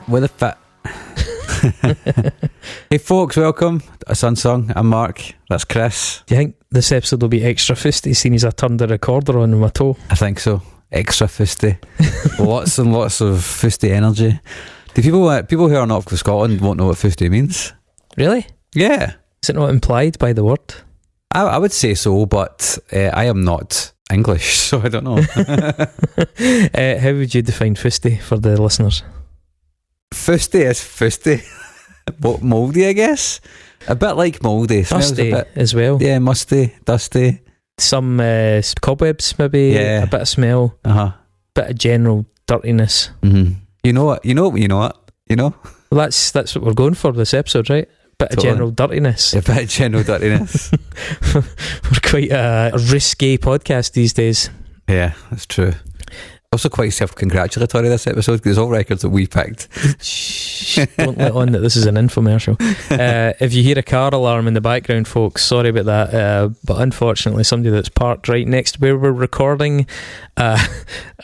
With a fit. Hey folks, welcome. It's Unsung. I'm Mark. That's Chris. Do you think this episode will be extra fisty, seeing as I turned the recorder on with my toe? I think so. Extra fisty. Lots and lots of fisty energy. Do people who are not from Scotland won't know what fisty means? Really? Yeah. Is it not implied by the word? I would say so, but I am not English, so I don't know. How would you define fisty for the listeners? Fisty is fisty. What, mouldy, I guess? A bit like mouldy. Musty as well. Yeah, musty, dusty. Some cobwebs, maybe. Yeah. A bit of smell. Bit of general dirtiness. Mm-hmm. You know what? Well, that's what we're going for this episode, right? Bit of general dirtiness. A bit of general dirtiness. We're quite a risque podcast these days. Yeah, that's true. Also quite self-congratulatory this episode, because it's all records that we picked. Shh, don't let on that this is an infomercial. If you hear a car alarm in the background, folks, sorry about that, but unfortunately somebody that's parked right next to where we're recording, I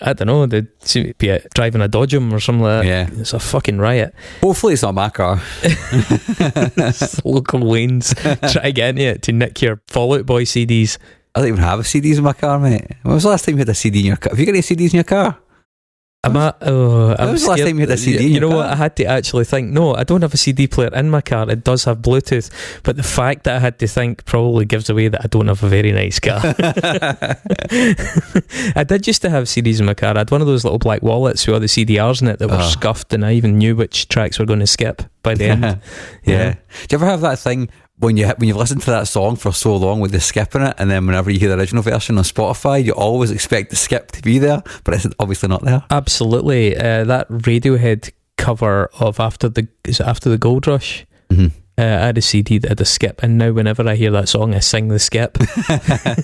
don't know, they seem to be driving a Dodgem or something like that. Yeah. It's a fucking riot. Hopefully it's not my car. Local Waynes try to get into it to nick your Fall Out Boy CDs. I don't even have CDs in my car, mate. When was the last time you had a CD in your car? Have you got any CDs in your car? When was the last time you had a CD in your car? You know what? I had to actually think, no, I don't have a CD player in my car. It does have Bluetooth. But the fact that I had to think probably gives away that I don't have a very nice car. I did used to have CDs in my car. I had one of those little black wallets with all the CDRs in it that were scuffed, and I even knew which tracks were going to skip by the end. Yeah. Do you ever have that thing when you've listened to that song for so long with the skip in it, and then whenever you hear the original version on Spotify, you always expect the skip to be there, but it's obviously not there? Absolutely. That Radiohead cover of After the Gold Rush, I had a CD that had a skip, and now whenever I hear that song I sing the skip.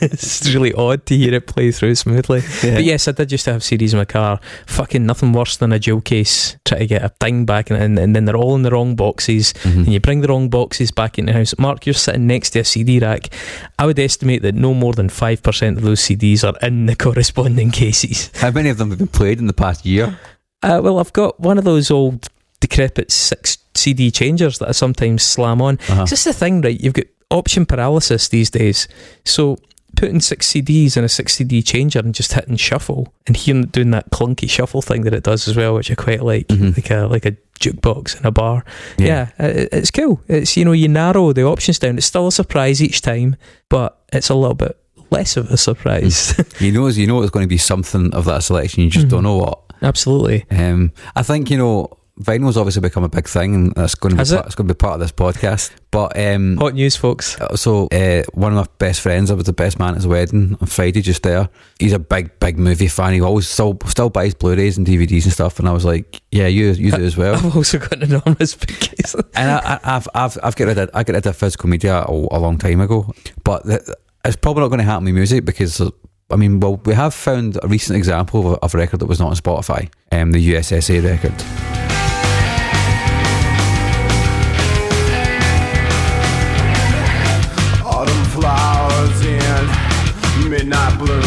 It's really odd to hear it play through smoothly. But yes, I did used to have CDs in my car. Fucking nothing worse than a jewel case. Try to get a thing back and then they're all in the wrong boxes, and you bring the wrong boxes back in the house. Mark, you're sitting next to a CD rack. I would estimate that no more than 5% of those CDs are in the corresponding cases. How many of them have been played in the past year? Well, I've got one of those old decrepit 6 CD changers that I sometimes slam on. It's just the thing, right? You've got option paralysis these days, so putting 6 CDs in a 6 CD changer and just hitting shuffle and hearing it doing that clunky shuffle thing that it does as well, which I quite like, like a jukebox in a bar. It's cool. It's, you narrow the options down. It's still a surprise each time, but it's a little bit less of a surprise. you know it's going to be something of that selection, you just don't know what. Absolutely. I think vinyl's obviously become a big thing, and it's going to be part of this podcast. But hot news, folks. So one of my best friends, I was the best man at his wedding on Friday just there. He's a big movie fan. He always still buys Blu-rays and DVDs and stuff, and I was like, yeah, you do as well. I've also got an enormous big case. And I got rid of physical media a long time ago, but it's probably not going to happen with music, because we have found a recent example of a record that was not on Spotify, the USSA record. Flowers in midnight bloom,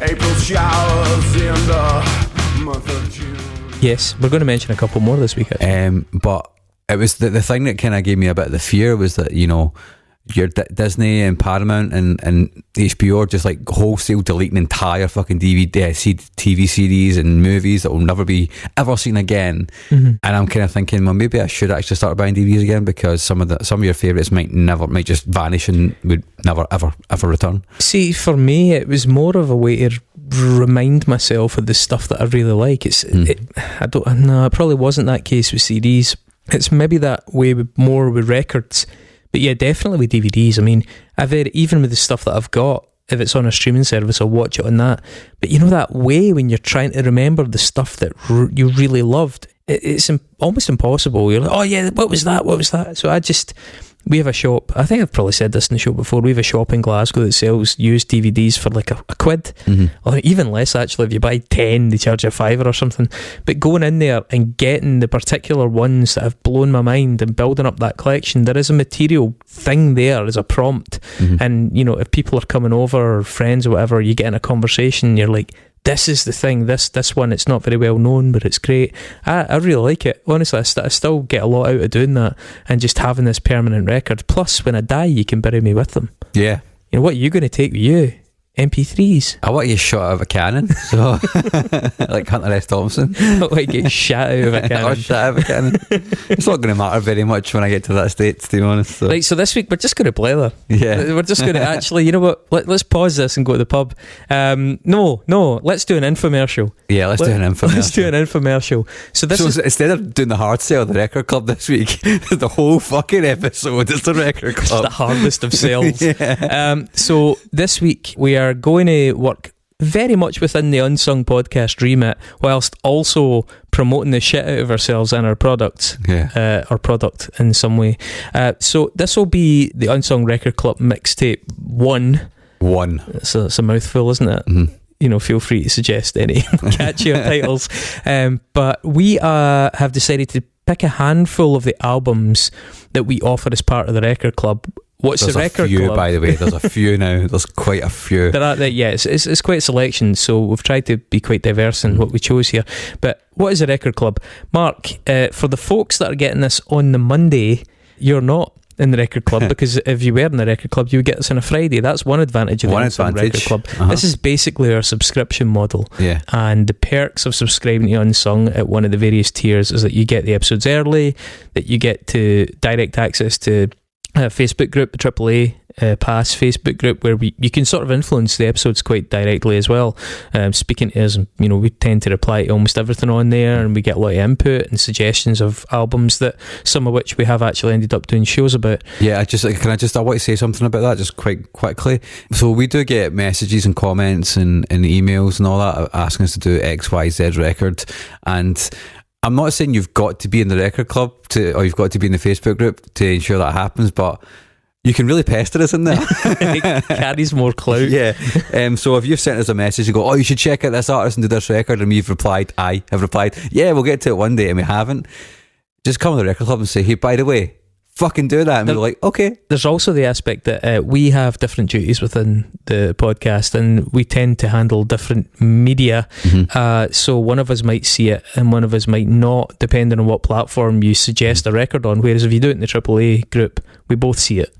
April showers in the month of June. Yes, we're going to mention a couple more this week. But it was the thing that kind of gave me a bit of the fear was that, your Disney and Paramount and HBO are just like wholesale deleting entire fucking TV series and movies that will never be ever seen again. And I'm kind of thinking, well, maybe I should actually start buying DVDs again, because some of your favourites might just vanish and would never ever return. See, for me, it was more of a way to remind myself of the stuff that I really like. It probably wasn't that case with CDs. It's maybe that way more with records. But yeah, definitely with DVDs. Even with the stuff that I've got, if it's on a streaming service, I'll watch it on that. But that way when you're trying to remember the stuff that you really loved, it's almost impossible. You're like, oh yeah, what was that? So we have a shop, I think I've probably said this in the show before, we have a shop in Glasgow that sells used DVDs for like a quid, or even less actually. If you buy 10 they charge you $5 or something. But going in there and getting the particular ones that have blown my mind and building up that collection, there is a material thing there as a prompt, and if people are coming over or friends or whatever, you get in a conversation, you're like, this is the thing, this one, it's not very well known, but it's great. I really like it. Honestly, I still get a lot out of doing that and just having this permanent record. Plus, when I die, you can bury me with them. Yeah. You know, what are you going to take with you? MP3s. I want you shot out of a cannon, so like Hunter S. Thompson. I want to get shot out of a cannon. Or shot out of a cannon. It's not going to matter very much when I get to that state, to be honest. So. Right, so this week we're just going to blather. Yeah. We're just going to actually, you know what, let's pause this and go to the pub. No, let's do an infomercial. Yeah, let's do an infomercial. Let's do an infomercial. So instead of doing the hard sell of the record club this week, the whole fucking episode is the record club. It's the hardest of sales. Yeah. So this week we are going to work very much within the Unsung podcast remit, whilst also promoting the shit out of ourselves and our products, our product in some way. So this will be the Unsung Record Club Mixtape 1. It's a mouthful, isn't it? Mm-hmm. You know, feel free to suggest any catchier titles. But we have decided to pick a handful of the albums that we offer as part of the record club. There's the record club? By the way, there's a few now. There's quite a few. It's quite a selection, so we've tried to be quite diverse in what we chose here. But what is a record club? Mark, for the folks that are getting this on the Monday, you're not in the record club, because if you were in the record club, you would get this on a Friday. That's one advantage of the Unsung Record Club. This is basically our subscription model. Yeah. And the perks of subscribing to Unsung at one of the various tiers is that you get the episodes early, that you get to direct access to a Facebook group, the AAA Pass Facebook group, where you can sort of influence the episodes quite directly as well. Speaking to us, you know, we tend to reply to almost everything on there, and we get a lot of input and suggestions of albums, that some of which we have actually ended up doing shows about. Yeah, I want to say something about that just quite quickly. So we do get messages and comments and emails and all that asking us to do XYZ record, and I'm not saying you've got to be in the record club or you've got to be in the Facebook group to ensure that happens, but you can really pester us in there. It carries more clout. Yeah. So if you've sent us a message and go, oh, you should check out this artist and do this record, and we've replied, I have replied, yeah, we'll get to it one day, and we haven't, just come to the record club and say, hey, by the way, fucking do that. And we're like, okay. There's also the aspect that we have different duties within the podcast, and we tend to handle different media. So one of us might see it and one of us might not, depending on what platform you suggest a record on. Whereas if you do it in the AAA group, we both see it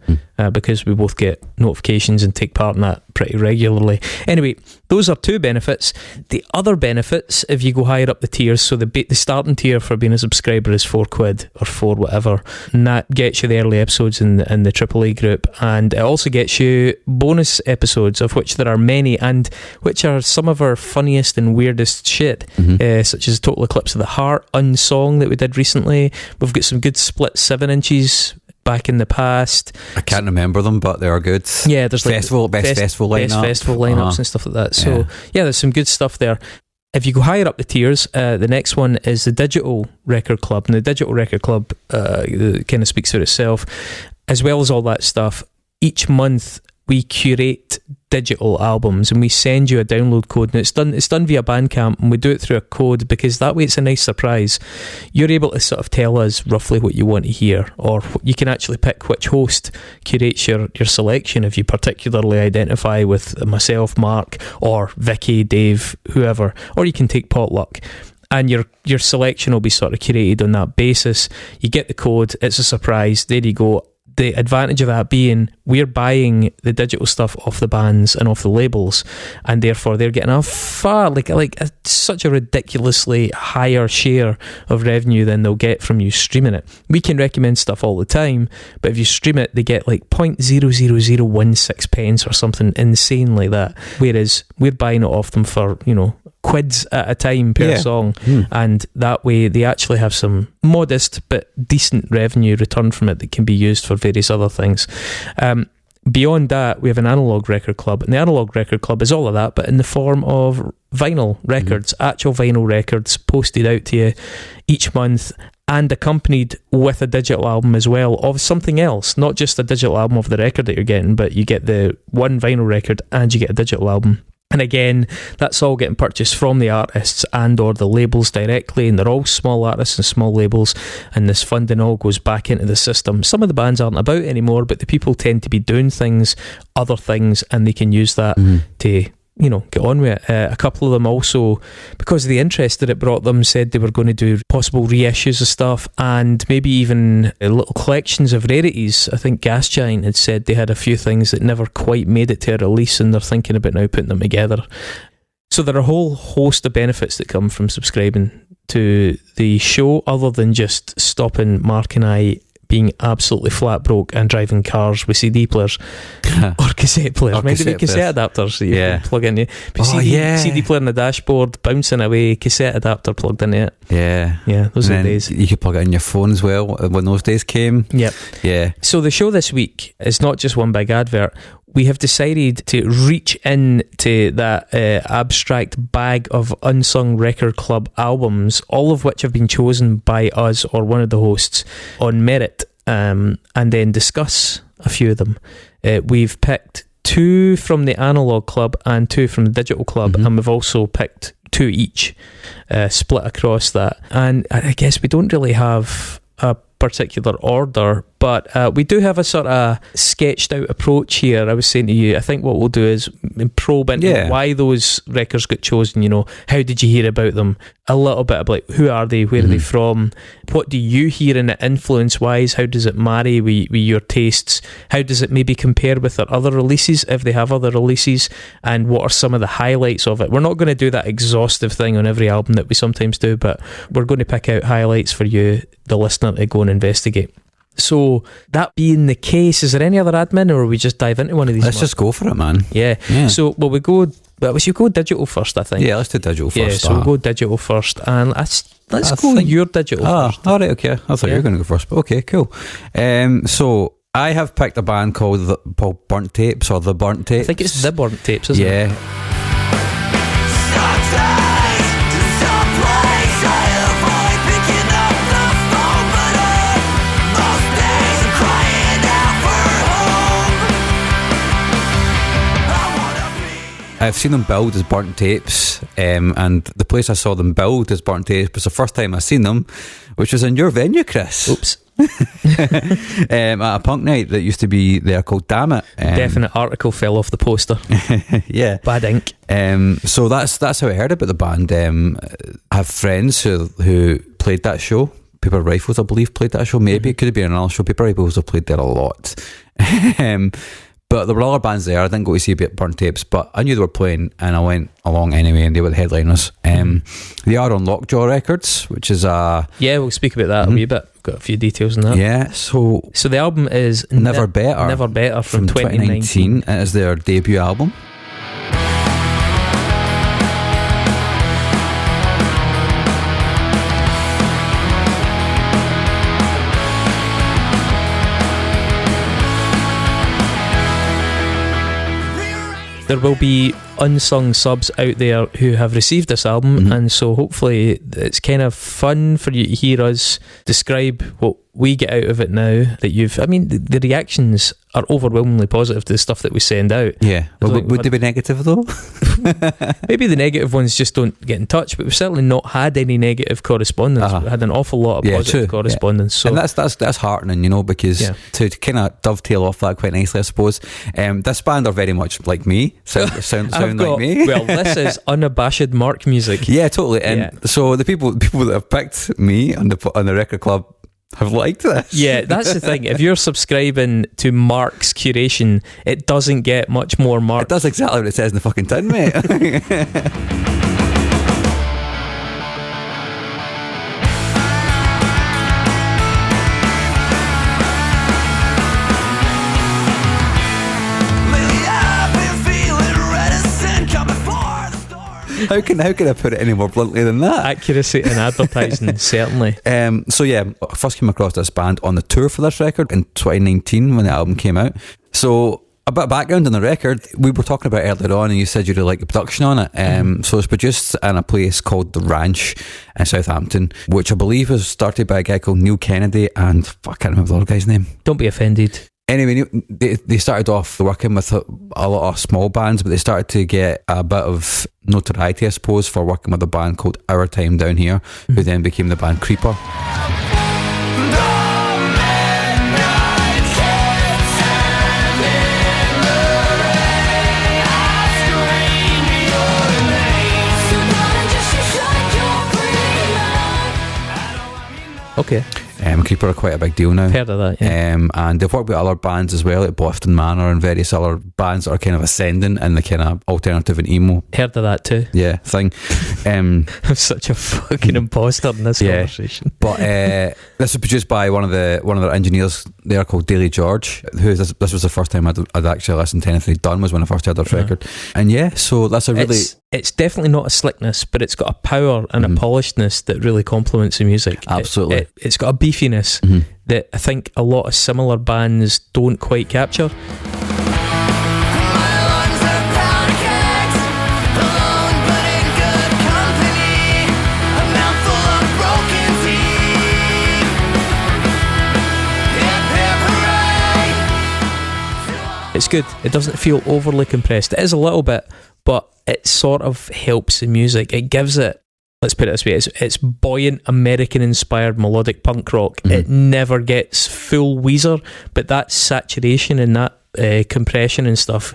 because we both get notifications and take part in that pretty regularly. Anyway, those are two benefits. The other benefits, if you go higher up the tiers, so the starting tier for being a subscriber is £4 or $4 whatever, and that gets you the early episodes in the AAA group, and it also gets you bonus episodes, of which there are many, and which are some of our funniest and weirdest shit, such as Total Eclipse of the Heart, Unsung that we did recently. We've got some good split 7 inches back in the past. I can't remember them, but they are good. Yeah, there's like festival lineups and stuff like that. So yeah, there's some good stuff there. If you go higher up the tiers, the next one is the Digital Record Club, and the Digital Record Club kind of speaks for itself. As well as all that stuff, each month we curate digital albums and we send you a download code, and it's done via Bandcamp, and we do it through a code because that way it's a nice surprise. You're able to sort of tell us roughly what you want to hear, or you can actually pick which host curates your selection if you particularly identify with myself, Mark, or Vicky, Dave, whoever, or you can take potluck. And your selection will be sort of curated on that basis. You get the code, it's a surprise, there you go. The advantage of that being we're buying the digital stuff off the bands and off the labels, and therefore they're getting a far such a ridiculously higher share of revenue than they'll get from you streaming it. We can recommend stuff all the time, but if you stream it, they get like 0.00016 pence or something insane like that, whereas we're buying it off them for, you know, quids at a time per song, and that way they actually have some modest but decent revenue return from it that can be used for various other things. Beyond that, we have an Analog Record Club, and the Analog Record Club is all of that, but in the form of vinyl records, actual vinyl records posted out to you each month, and accompanied with a digital album as well of something else, not just a digital album of the record that you're getting, but you get the one vinyl record and you get a digital album. And again, that's all getting purchased from the artists and or the labels directly, and they're all small artists and small labels, and this funding all goes back into the system. Some of the bands aren't about anymore, but the people tend to be doing other things, and they can use that to, get on with it. A couple of them also, because of the interest that it brought them, said they were going to do possible reissues of stuff and maybe even little collections of rarities. I think Gas Giant had said they had a few things that never quite made it to a release, and they're thinking about now putting them together. So there are a whole host of benefits that come from subscribing to the show, other than just stopping Mark and I being absolutely flat broke and driving cars with CD players or cassette players. Mind the cassette adapters that you can plug in. CD player in the dashboard, bouncing away, cassette adapter plugged into it. Yeah, those are the days. You could plug it in your phone as well when those days came. Yep. Yeah. So the show this week is not just one big advert. We have decided to reach into that abstract bag of Unsung Record Club albums, all of which have been chosen by us or one of the hosts on merit, and then discuss a few of them. We've picked 2 from the Analog Club and 2 from the Digital Club, and we've also picked 2 each, split across that. And I guess we don't really have a particular order, but we do have a sort of sketched out approach here. I was saying to you, I think what we'll do is probe into why those records got chosen. How did you hear about them? A little bit about who are they, where are they from, what do you hear in it influence wise, how does it marry with your tastes, how does it maybe compare with their other releases if they have other releases, and what are some of the highlights of it. We're not going to do that exhaustive thing on every album that we sometimes do, but we're going to pick out highlights for you, the listener, to go and investigate. So that being the case, is there any other admin, or will we just dive into one of these? Let's just go for it, man. Yeah. So we should go digital first, I think. Yeah, let's do digital first. Yeah, so we'll go digital first, and let's go your digital first. Alright, okay. I thought you were going to go first, but okay, cool. So I have picked a band called Burnt Tapes, or The Burnt Tapes. I think it's The Burnt Tapes, isn't it? Yeah. I've seen them billed as Burnt Tapes, and the place I saw them billed as Burnt Tapes was the first time I seen them, which was in your venue, Chris. Oops. At a punk night that used to be there called Damn It. Definite article fell off the poster. Yeah. Bad ink. So that's how I heard about the band. I have friends who played that show. Paper Rifles, I believe, played that show. Maybe it could have been another show. Paper Rifles have played there a lot. But there were other bands there. I didn't go to see a bit Burnt Tapes, but I knew they were playing, and I went along anyway, and they were the headliners. They are on Lockjaw Records, which is we'll speak about that a wee bit. Got a few details on that. Yeah, so the album is Never Better from 2019. It is their debut album. There will be unsung subs out there who have received this album, and so hopefully it's kind of fun for you to hear us describe what we get out of it now that the reactions are overwhelmingly positive to the stuff that we send out. Yeah. Well, would they be negative though? Maybe the negative ones just don't get in touch, but we've certainly not had any negative correspondence. We've had an awful lot of positive correspondence. Yeah. So, and that's heartening, because to kind of dovetail off that quite nicely, I suppose. This band are very much like me. Sound like me. Well, this is unabashed Mark music. Yeah, totally. And so the people that have picked me on the record club have liked this. Yeah, that's the thing. If you're subscribing to Mark's curation, it doesn't get much more Mark. It does exactly what it says in the fucking tin, mate. How can I put it any more bluntly than that? Accuracy in advertising, certainly. So yeah, I first came across this band on the tour for this record in 2019 when the album came out. So a bit of background on the record, we were talking about earlier on, and you said you really like the production on it. So it's produced in a place called The Ranch in Southampton, which I believe was started by a guy called Neil Kennedy, and I can't remember the other guy's name. Don't be offended. Anyway, they started off working with a lot of small bands, but they started to get a bit of notoriety, I suppose, for working with a band called Our Time Down Here, who then became the band Creeper. Okay. Creeper are quite a big deal now. Heard of that, yeah. And they've worked with other bands as well, like Boston Manor and various other bands that are kind of ascending in the kind of alternative and emo. Heard of that too. Yeah, thing. I'm such a fucking imposter in this conversation. But this was produced by one of their engineers there called Daily George, who this was the first time I'd actually listened to anything he'd done, was when I first heard this record. And yeah, so that's a really... It's definitely not a slickness, but it's got a power and a polishedness that really complements the music. Absolutely. It's got a beefiness that I think a lot of similar bands don't quite capture. It's good. It doesn't feel overly compressed. It is a little bit, but it sort of helps the music. It gives it, let's put it this way, it's buoyant American-inspired melodic punk rock. It never gets full Weezer, but that saturation and that compression and stuff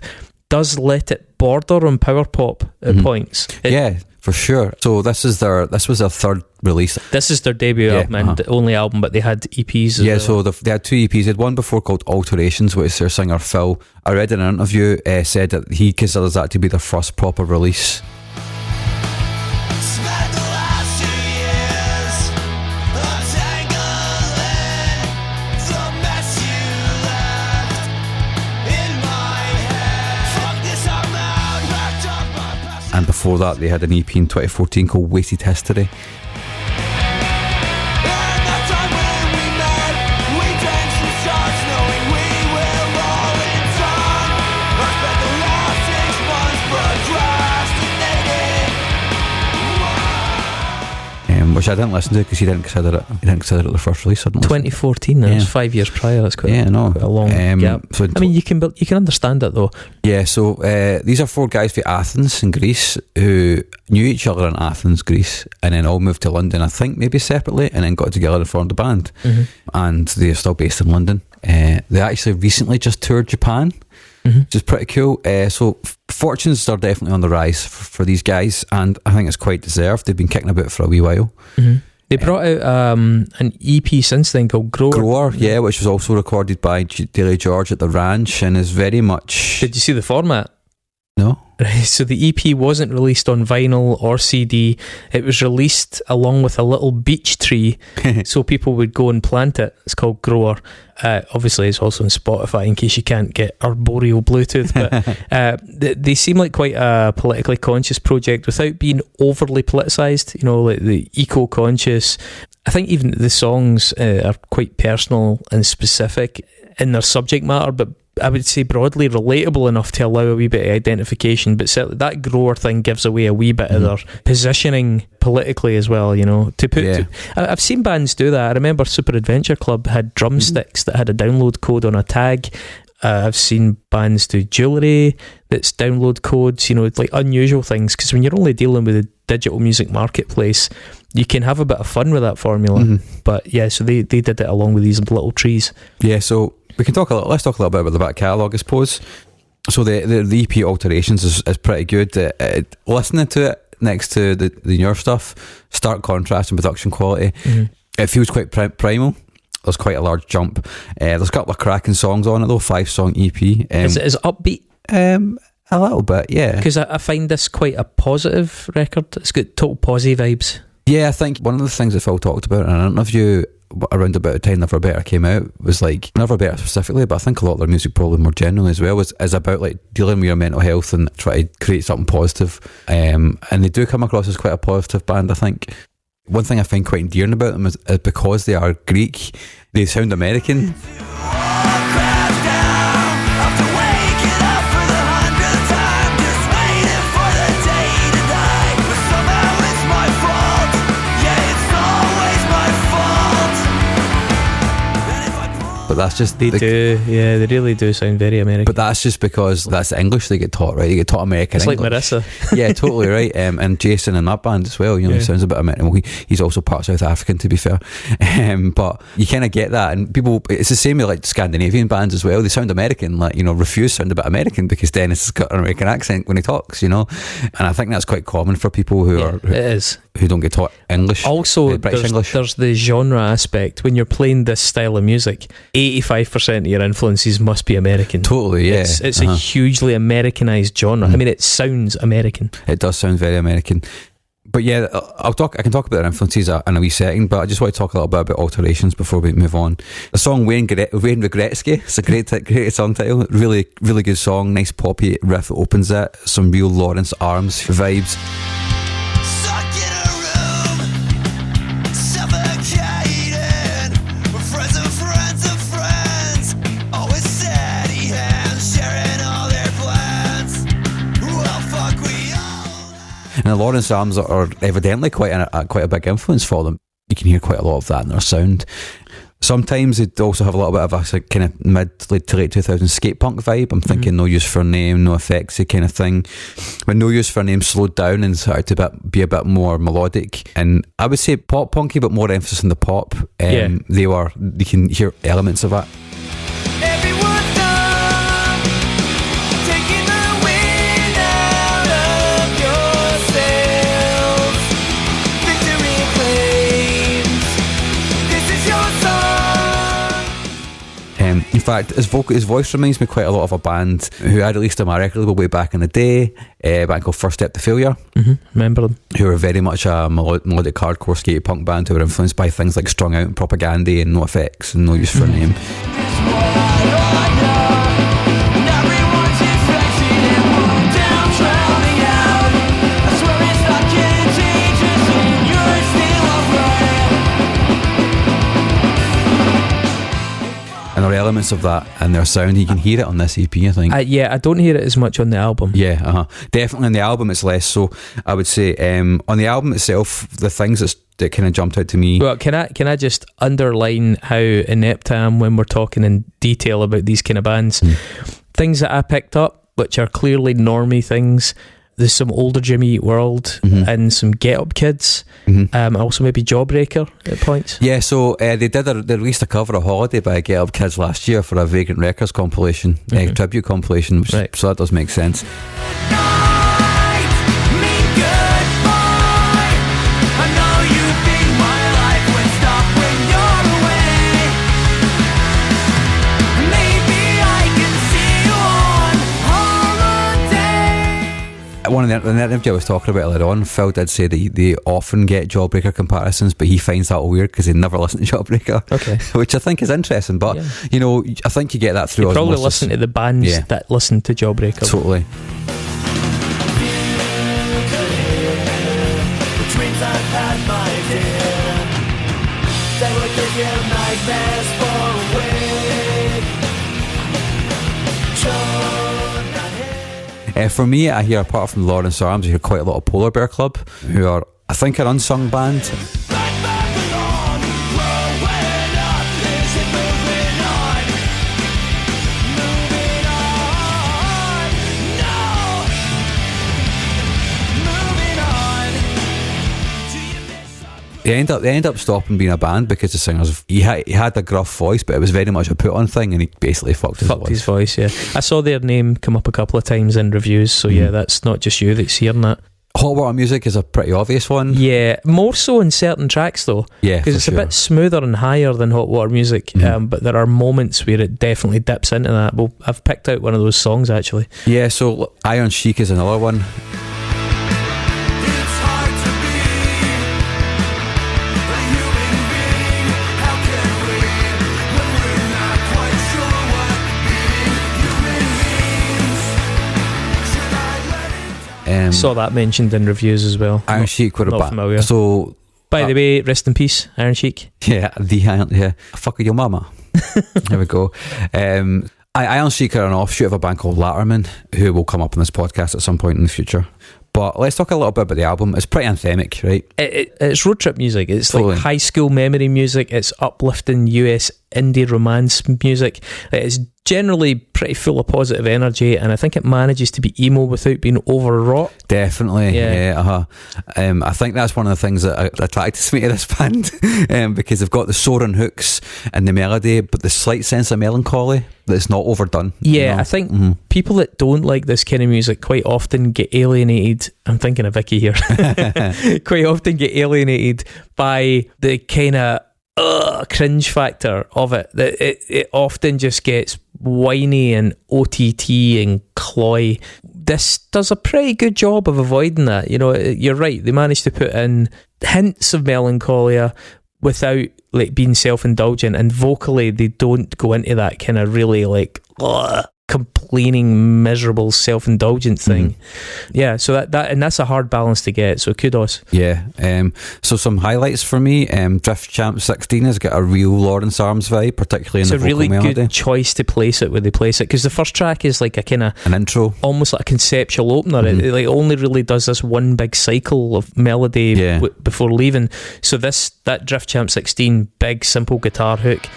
does let it border on power pop at points. Yeah, for sure. So this was their third release. This is their debut album and the only album, but they had EPs as well. So they had 2 EPs. They had one before called Alterations, which is their singer Phil. I read in an interview said that he considers that to be their first proper release. And before that, they had an EP in 2014 called Wasted History. Which I didn't listen to because he didn't consider it the first release. 2014, that was 5 years prior. That's quite a long gap. So I mean, you can understand it though. Yeah, so these are 4 guys from Athens in Greece who knew each other in Athens, Greece, and then all moved to London, I think maybe separately, and then got together and formed a band. And they're still based in London. They actually recently just toured Japan, which is pretty cool. So fortunes are definitely on the rise for these guys, and I think it's quite deserved. They've been kicking about for a wee while. They brought out an EP since then called Grower. Yeah, which was also recorded by Daily George at the Ranch, and is very much... Did you see the format? No. Right, so the EP wasn't released on vinyl or CD. It was released along with a little beech tree so people would go and plant it. It's called Grower. Obviously it's also on Spotify in case you can't get arboreal Bluetooth, but they seem like quite a politically conscious project without being overly politicised, you know, like the eco-conscious. I think even the songs are quite personal and specific in their subject matter, but I would say broadly relatable enough to allow a wee bit of identification, but certainly that Grower thing gives away a wee bit of their positioning politically as well, you know. I've seen bands do that. I remember Super Adventure Club had drumsticks that had a download code on a tag. I've seen bands do jewellery that's download codes, you know, like unusual things, because when you're only dealing with a digital music marketplace, you can have a bit of fun with that formula. But yeah, so they did it along with these little trees. Yeah, so we can let's talk a little bit about the back catalogue, I suppose. So the EP Alterations is pretty good. Listening to it next to the newer stuff, stark contrast in production quality. It feels quite primal. There's quite a large jump. There's a couple of cracking songs on it though, 5-song EP. Is it upbeat? A little bit, yeah. Because I find this quite a positive record. It's got total posy vibes. Yeah, I think one of the things that Phil talked about, and I don't know if you, around about the time Never Better came out, was like, Never Better specifically, but I think a lot of their music probably more generally as well, is about like dealing with your mental health and try to create something positive. And they do come across as quite a positive band, I think. One thing I find quite endearing about them is because they are Greek, they sound American. But that's just they really do sound very American. But that's just because that's the English they get taught, right? They get taught American it's English. Like Marissa. Yeah, totally right. And Jason in that band as well, you know, he sounds a bit American. Well, he's also part South African, to be fair. But you kind of get that, and people, it's the same with like Scandinavian bands as well. They sound American, like, you know, Refuse sound a bit American because Dennis has got an American accent when he talks, you know. And I think that's quite common for people who who don't get taught English. Also, British English. There's the genre aspect. When you're playing this style of music, 85% of your influences must be American. Totally, yeah. It's a hugely Americanized genre. I mean, it sounds American. It does sound very American. But yeah, I can talk about their influences in a wee second, but I just want to talk a little bit about alterations before we move on. The song Wayne Gretzky, it's a great song title. Really, really good song. Nice poppy riff that opens it. Some real Lawrence Arms vibes. And the Lawrence Arms are evidently quite a big influence for them. You can hear quite a lot of that in their sound. Sometimes they also have a little bit of a kind of mid to late 2000s skate punk vibe. I'm thinking No Use for a Name, No Effects, kind of thing. When No Use for a Name slowed down and started to be a bit more melodic, and I would say pop punky, but more emphasis on the pop. You can hear elements of that. In fact, his voice reminds me quite a lot of a band who I released on my record label way back in the day, a band called First Step to Failure. Remember them? Who were very much a melodic hardcore skate punk band who were influenced by things like Strung Out and Propaganda and No Effects and No Use for a Name. And there are elements of that in their sound. You can hear it on this EP, I think. I don't hear it as much on the album. Yeah, definitely on the album it's less so. I would say on the album itself, the things that kind of jumped out to me. Well, can I just underline how inept I am when we're talking in detail about these kind of bands? Things that I picked up, which are clearly normie things. There's some older Jimmy Eat World and some Get Up Kids, also maybe Jawbreaker at points. Yeah, so they released a cover of Holiday by Get Up Kids last year for a Vagrant Records compilation, tribute compilation, so that does make sense. One of the interview I was talking about earlier on, Phil did say that they often get Jawbreaker comparisons, but he finds that weird because they never listen to Jawbreaker. Okay. Which I think is interesting, but I think you get that through. You probably listen to the bands that listen to Jawbreaker. Totally. For me, I hear, apart from Lawrence Arms, I hear quite a lot of Polar Bear Club, who are, I think, an unsung band. They end up stopping being a band because the singers, he had a gruff voice, but it was very much a put on thing, and he basically fucked his voice. Yeah, I saw their name come up a couple of times in reviews, so yeah, that's not just you that's hearing that. Hot Water Music is a pretty obvious one. Yeah, more so in certain tracks though. Yeah, because it's a bit smoother and higher than Hot Water Music, but there are moments where it definitely dips into that. Well, I've picked out one of those songs actually. Yeah, so Iron Chic is another one. Saw that mentioned in reviews as well. Iron Chic were not familiar. So, by the way, rest in peace, Iron Chic. Yeah, fuck your mama. There we go. Iron Chic are an offshoot of a band called Latterman, who will come up on this podcast at some point in the future. But let's talk a little bit about the album. It's pretty anthemic, right? It's road trip music. It's totally. Like high school memory music. It's uplifting US indie romance music. It's generally pretty full of positive energy, and I think it manages to be emo without being overwrought. Definitely, yeah. I think that's one of the things that attracted me to this band, because they've got the soaring hooks and the melody, but the slight sense of melancholy that's not overdone. Yeah, I think people that don't like this kind of music quite often get alienated. I'm thinking of Vicky here. Quite often get alienated by the kind of cringe factor of it. That it often just gets whiny and OTT and cloy. This does a pretty good job of avoiding that. You know, you're right, they managed to put in hints of melancholia without like being self-indulgent, and vocally they don't go into that kind of really like complaining, miserable, self-indulgent thing. Yeah, so that and that's a hard balance to get, so kudos. Yeah. So some highlights for me, Drift Champ 16 has got a real Lawrence Arms vibe, particularly in the vocal melody. It's a really good choice to place it where they place it, because the first track is like a kind of an intro, almost like a conceptual opener. It like only really does this one big cycle of melody before leaving. So that Drift Champ 16 big simple guitar hook,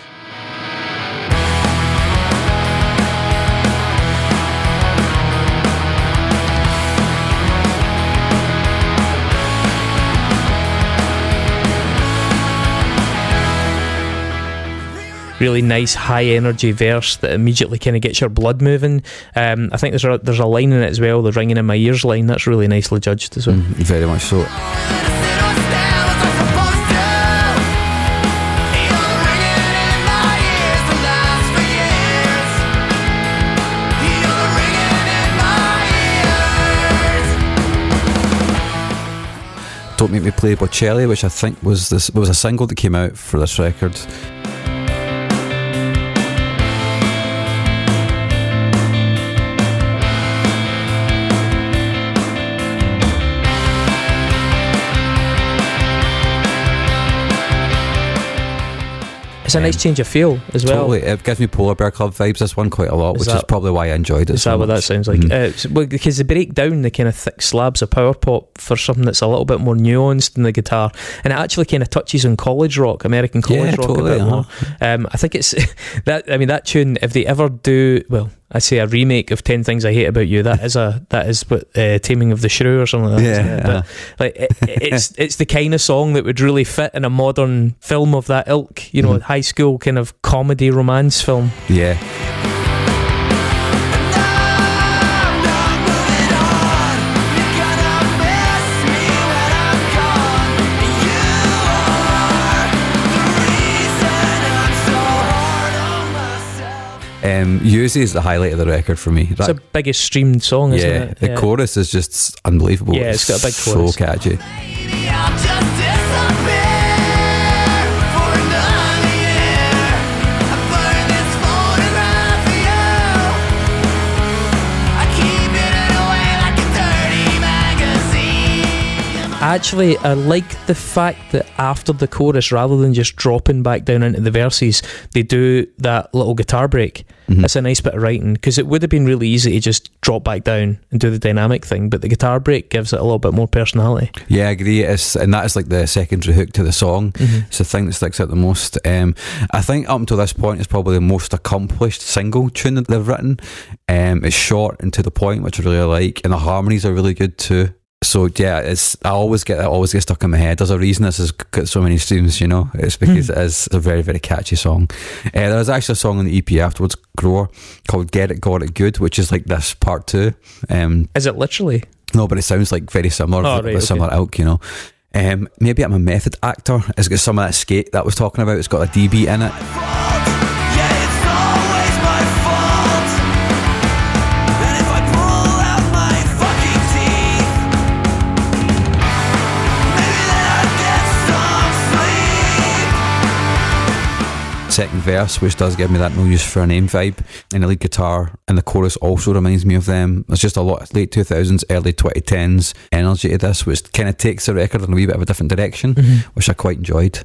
really nice high energy verse that immediately kind of gets your blood moving. I think there's a line in it as well, the ringing in my ears line, that's really nicely judged as well. Very much so. Don't Make Me Play Bocelli, which I think was a single that came out for this record. It's a nice change of feel as well. Totally, it gives me Polar Bear Club vibes, this one, quite a lot, which is probably why I enjoyed it so much. Is that what that sounds like? Because they break down the kind of thick slabs of power pop for something that's a little bit more nuanced in the guitar, and it actually kind of touches on college rock, American college rock a bit more. I think it's that. I mean, that tune, if they ever do, well, I say a remake of 10 Things I Hate About You, that is what Taming of the Shrew or something like that. But like it's the kind of song that would really fit in a modern film of that ilk, you know, high school kind of comedy romance film. Yeah. Uzi is the highlight of the record for me. It's the biggest streamed song, isn't it? The chorus is just unbelievable. Yeah, it's got a big chorus. So catchy. Actually, I like the fact that after the chorus, rather than just dropping back down into the verses, they do that little guitar break. That's a nice bit of writing, because it would have been really easy to just drop back down and do the dynamic thing, but the guitar break gives it a little bit more personality. Yeah, I agree. And that is like the secondary hook to the song. It's the thing that sticks out the most. I think up until this point, it's probably the most accomplished single tune that they've written. It's short and to the point, which I really like, and the harmonies are really good too. So yeah, I always get stuck in my head. There's a reason this has got so many streams, you know. It's because it is a very, very catchy song. There was actually a song on the EP afterwards, Grower, called Get It, Got It Good, which is like this part 2. Is it literally? No, but it sounds like very similar, similar ilk, you know. Maybe I'm a method actor. It's got some of that skate that I was talking about. It's got a D beat in it. Second verse, which does give me that No Use for a Name vibe, and the lead guitar and the chorus also reminds me of them. There's just a lot of late 2000s, early 2010s energy to this, which kind of takes the record in a wee bit of a different direction, which I quite enjoyed.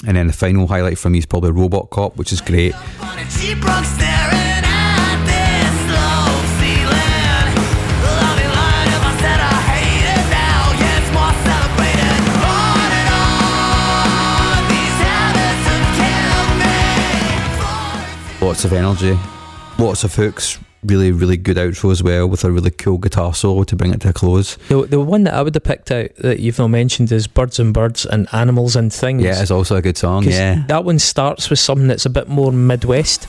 And then the final highlight for me is probably Robot Cop, which is great. lots of energy, lots of hooks, really, really good outro as well, with a really cool guitar solo to bring it to a close. The one that I would have picked out that you've not mentioned is Birds and Birds and Animals and Things. Yeah, it's also a good song, yeah. That one starts with something that's a bit more Midwest.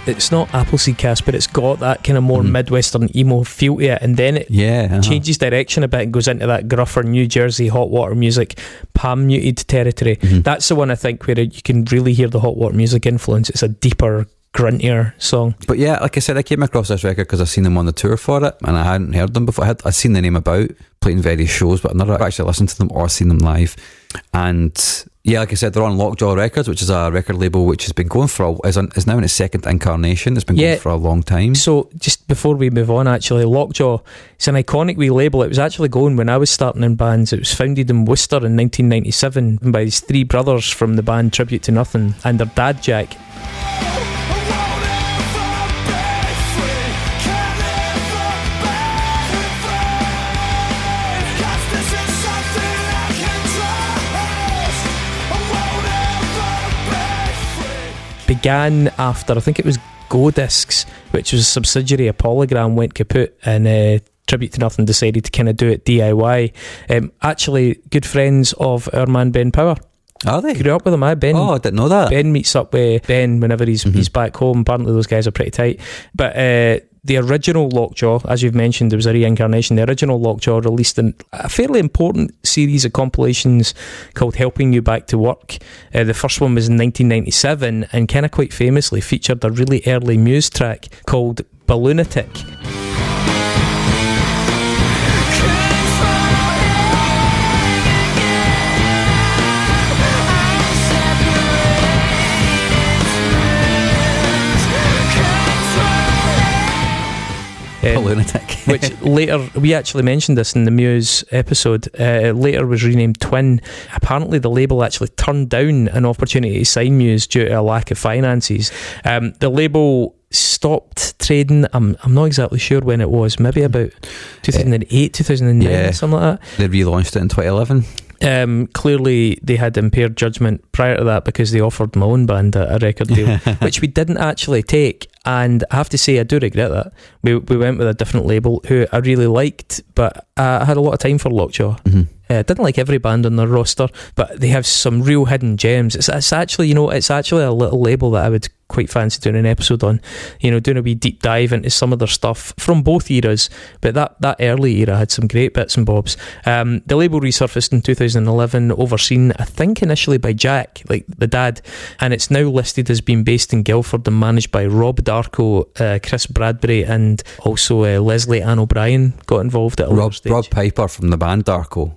It's not Appleseed Cast, but it's got that kind of more Midwestern emo feel to it, and then it changes direction a bit and goes into that gruffer New Jersey hot water music, Pam muted territory. That's the one I think where you can really hear the hot water music influence. It's a deeper, gruntier song. But yeah, like I said, I came across this record because I've seen them on the tour for it, and I hadn't heard them before. I'd seen the name about, playing various shows, but I've never actually listened to them or seen them live. And yeah, like I said, they're on Lockjaw Records, which is a record label which has been going for is now in its second incarnation. It's been going for a long time. So just before we move on, actually, Lockjaw, it's an iconic wee label. It was actually going when I was starting in bands. It was founded in Worcester in 1997 by these three brothers from the band Tribute to Nothing and their dad Jack. Began after, I think it was Go Discs, which was a subsidiary of Polygram, went kaput, and Tribute to Nothing decided to kind of do it DIY. Actually, good friends of our man Ben Power. Are they? Grew up with him, Ben. Oh, I didn't know that. Ben meets up with Ben whenever he's back home. Apparently those guys are pretty tight. But the original Lockjaw, as you've mentioned, there was a reincarnation. The original Lockjaw released a fairly important series of compilations called Helping You Back to Work. The first one was in 1997 and kind of quite famously featured a really early Muse track called Balloonatic. Lunatic. Which later, we actually mentioned this in the Muse episode, later was renamed Twin. Apparently the label actually turned down an opportunity to sign Muse due to a lack of finances. The label stopped trading, I'm not exactly sure when it was, maybe about 2008, 2009, something like that. They relaunched it in 2011. Clearly they had impaired judgment prior to that because they offered my own band a record deal, which we didn't actually take, and I have to say I do regret that. We went with a different label who I really liked, but I had a lot of time for Lockjaw. I didn't like every band on their roster, but they have some real hidden gems. It's actually a little label that I would quite fancy doing an episode on, doing a wee deep dive into some of their stuff from both eras, but that early era had some great bits and bobs. The label resurfaced in 2011, overseen I think initially by Jack, like the dad, and it's now listed as being based in Guildford and managed by Rob Darko, Chris Bradbury, and also Leslie Ann O'Brien got involved at a later stage. Rob Piper from the band Darko.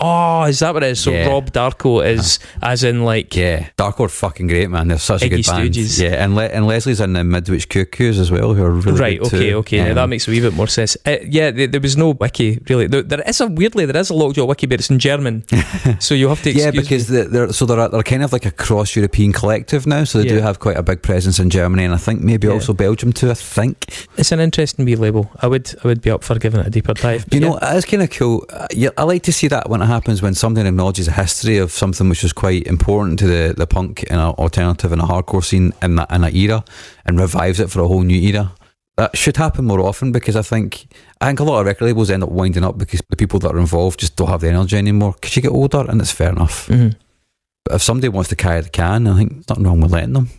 Oh, is that what it is? So Rob Darko is as in like... Yeah, Darko are fucking great, man. They're such Iggy a good band. Stooges. Yeah, and Leslie's in the Midwich Cuckoos as well, who are really good too. Okay. Now that makes a wee bit more sense. There was no wiki, really. There is a Lockjaw wiki, but it's in German. So you have to excuse because me. they're kind of like a cross-European collective now, so they do have quite a big presence in Germany, and I think maybe also Belgium too, I think. It's an interesting wee label. I would be up for giving it a deeper dive. It's kind of cool. I like to see that when it happens, when something acknowledges a history of something which was quite important to the punk and alternative and a hardcore scene in that era, and revives it for a whole new era. That should happen more often, because I think a lot of record labels end up winding up because the people that are involved just don't have the energy anymore, because you get older, and it's fair enough. But if somebody wants to carry the can, I think there's nothing wrong with letting them,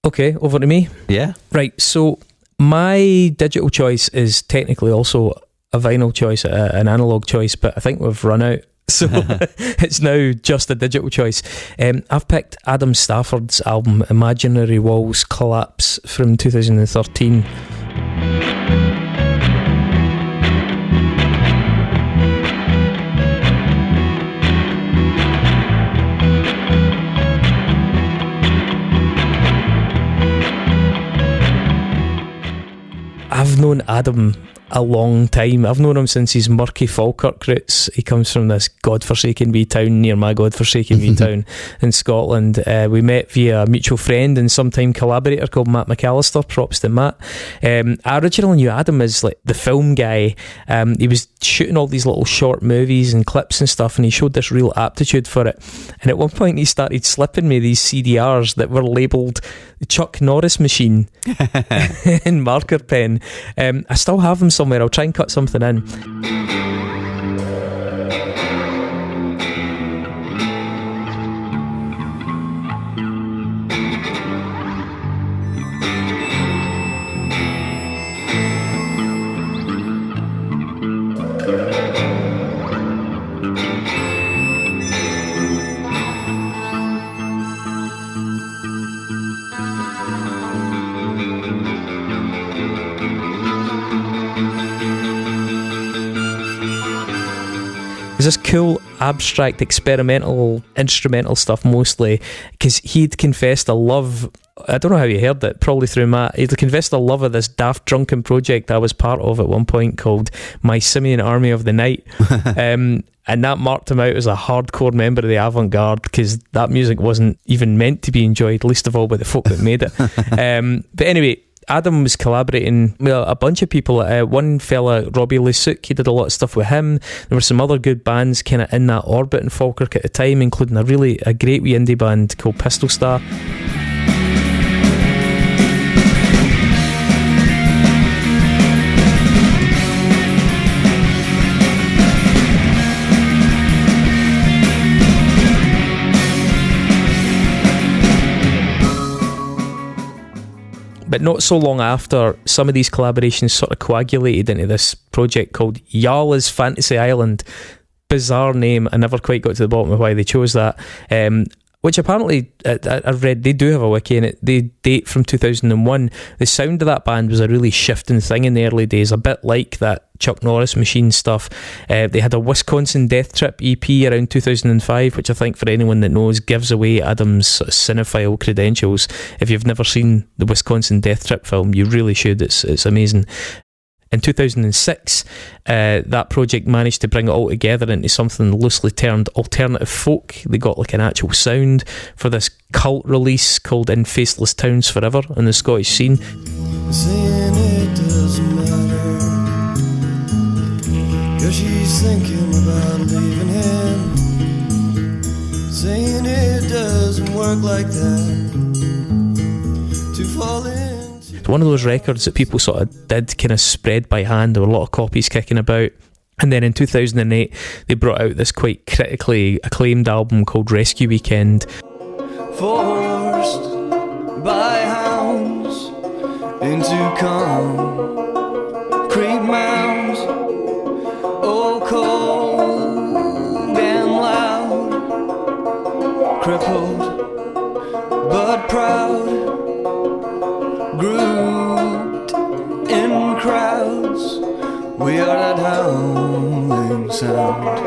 Okay, over to me. Yeah. Right, so my digital choice is technically also a vinyl choice, an analog choice, but I think we've run out. So it's now just a digital choice. I've picked Adam Stafford's album Imaginary Walls Collapse from 2013. I've known Adam a long time. I've known him since his Murky Falkirk roots. He comes from this godforsaken wee town near my godforsaken wee town in Scotland. We met via a mutual friend and sometime collaborator called Matt McAllister. Props to Matt. I originally knew Adam as like the film guy. He was shooting all these little short movies and clips and stuff, and he showed this real aptitude for it. And at one point he started slipping me these CDRs that were labelled Chuck Norris Machine in marker pen. I still have them somewhere. I'll try and cut something in. This cool abstract experimental instrumental stuff mostly, because he'd confessed a love, I don't know how you heard it, probably through Matt. He'd confessed a love of this daft drunken project I was part of at one point called My Simian Army of the Night. And that marked him out as a hardcore member of the avant-garde, because that music wasn't even meant to be enjoyed, least of all by the folk that made it. But anyway, Adam was collaborating with a bunch of people. One fella, Robbie Lesuc, he did a lot of stuff with him. There were some other good bands kind of in that orbit in Falkirk at the time, including a great wee indie band called Pistol Star. But not so long after, some of these collaborations sort of coagulated into this project called Yala's Fantasy Island. Bizarre name. I never quite got to the bottom of why they chose that. Which apparently, I've read, they do have a wiki in it. They date from 2001. The sound of that band was a really shifting thing in the early days, a bit like that Chuck Norris Machine stuff. They had a Wisconsin Death Trip EP around 2005, which I think for anyone that knows gives away Adam's sort of cinephile credentials. If you've never seen the Wisconsin Death Trip film, you really should. It's amazing. In 2006, that project managed to bring it all together into something loosely termed alternative folk. They got like an actual sound for this cult release called In Faceless Towns Forever on the Scottish scene. Saying it doesn't matter, 'cause she's thinking about leaving him. Saying it doesn't work like that, to fall in. It's one of those records that people sort of did kind of spread by hand. There were a lot of copies kicking about. And then in 2008, they brought out this quite critically acclaimed album called Rescue Weekend. Forced by hounds into concrete mounds, oh cold and loud, crippled but proud, grouped in crowds, we are that howling sound.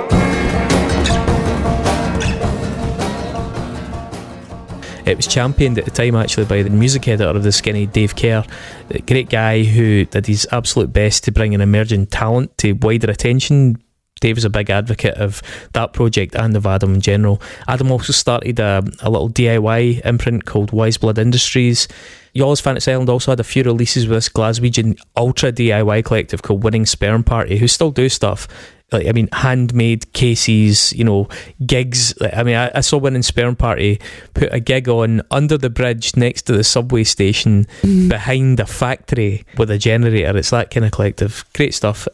It was championed at the time actually by the music editor of The Skinny, Dave Kerr, a great guy who did his absolute best to bring an emerging talent to wider attention. Dave was a big advocate of that project and of Adam in general. Adam also started a little DIY imprint called Wise Blood Industries. Yala's Fantasy Island also had a few releases with this Glaswegian ultra DIY collective called Winning Sperm Party, who still do stuff. Like, I mean, handmade cases, you know, gigs. I mean, I saw Winning Sperm Party put a gig on under the bridge next to the subway station behind a factory with a generator. It's that kind of collective. Great stuff.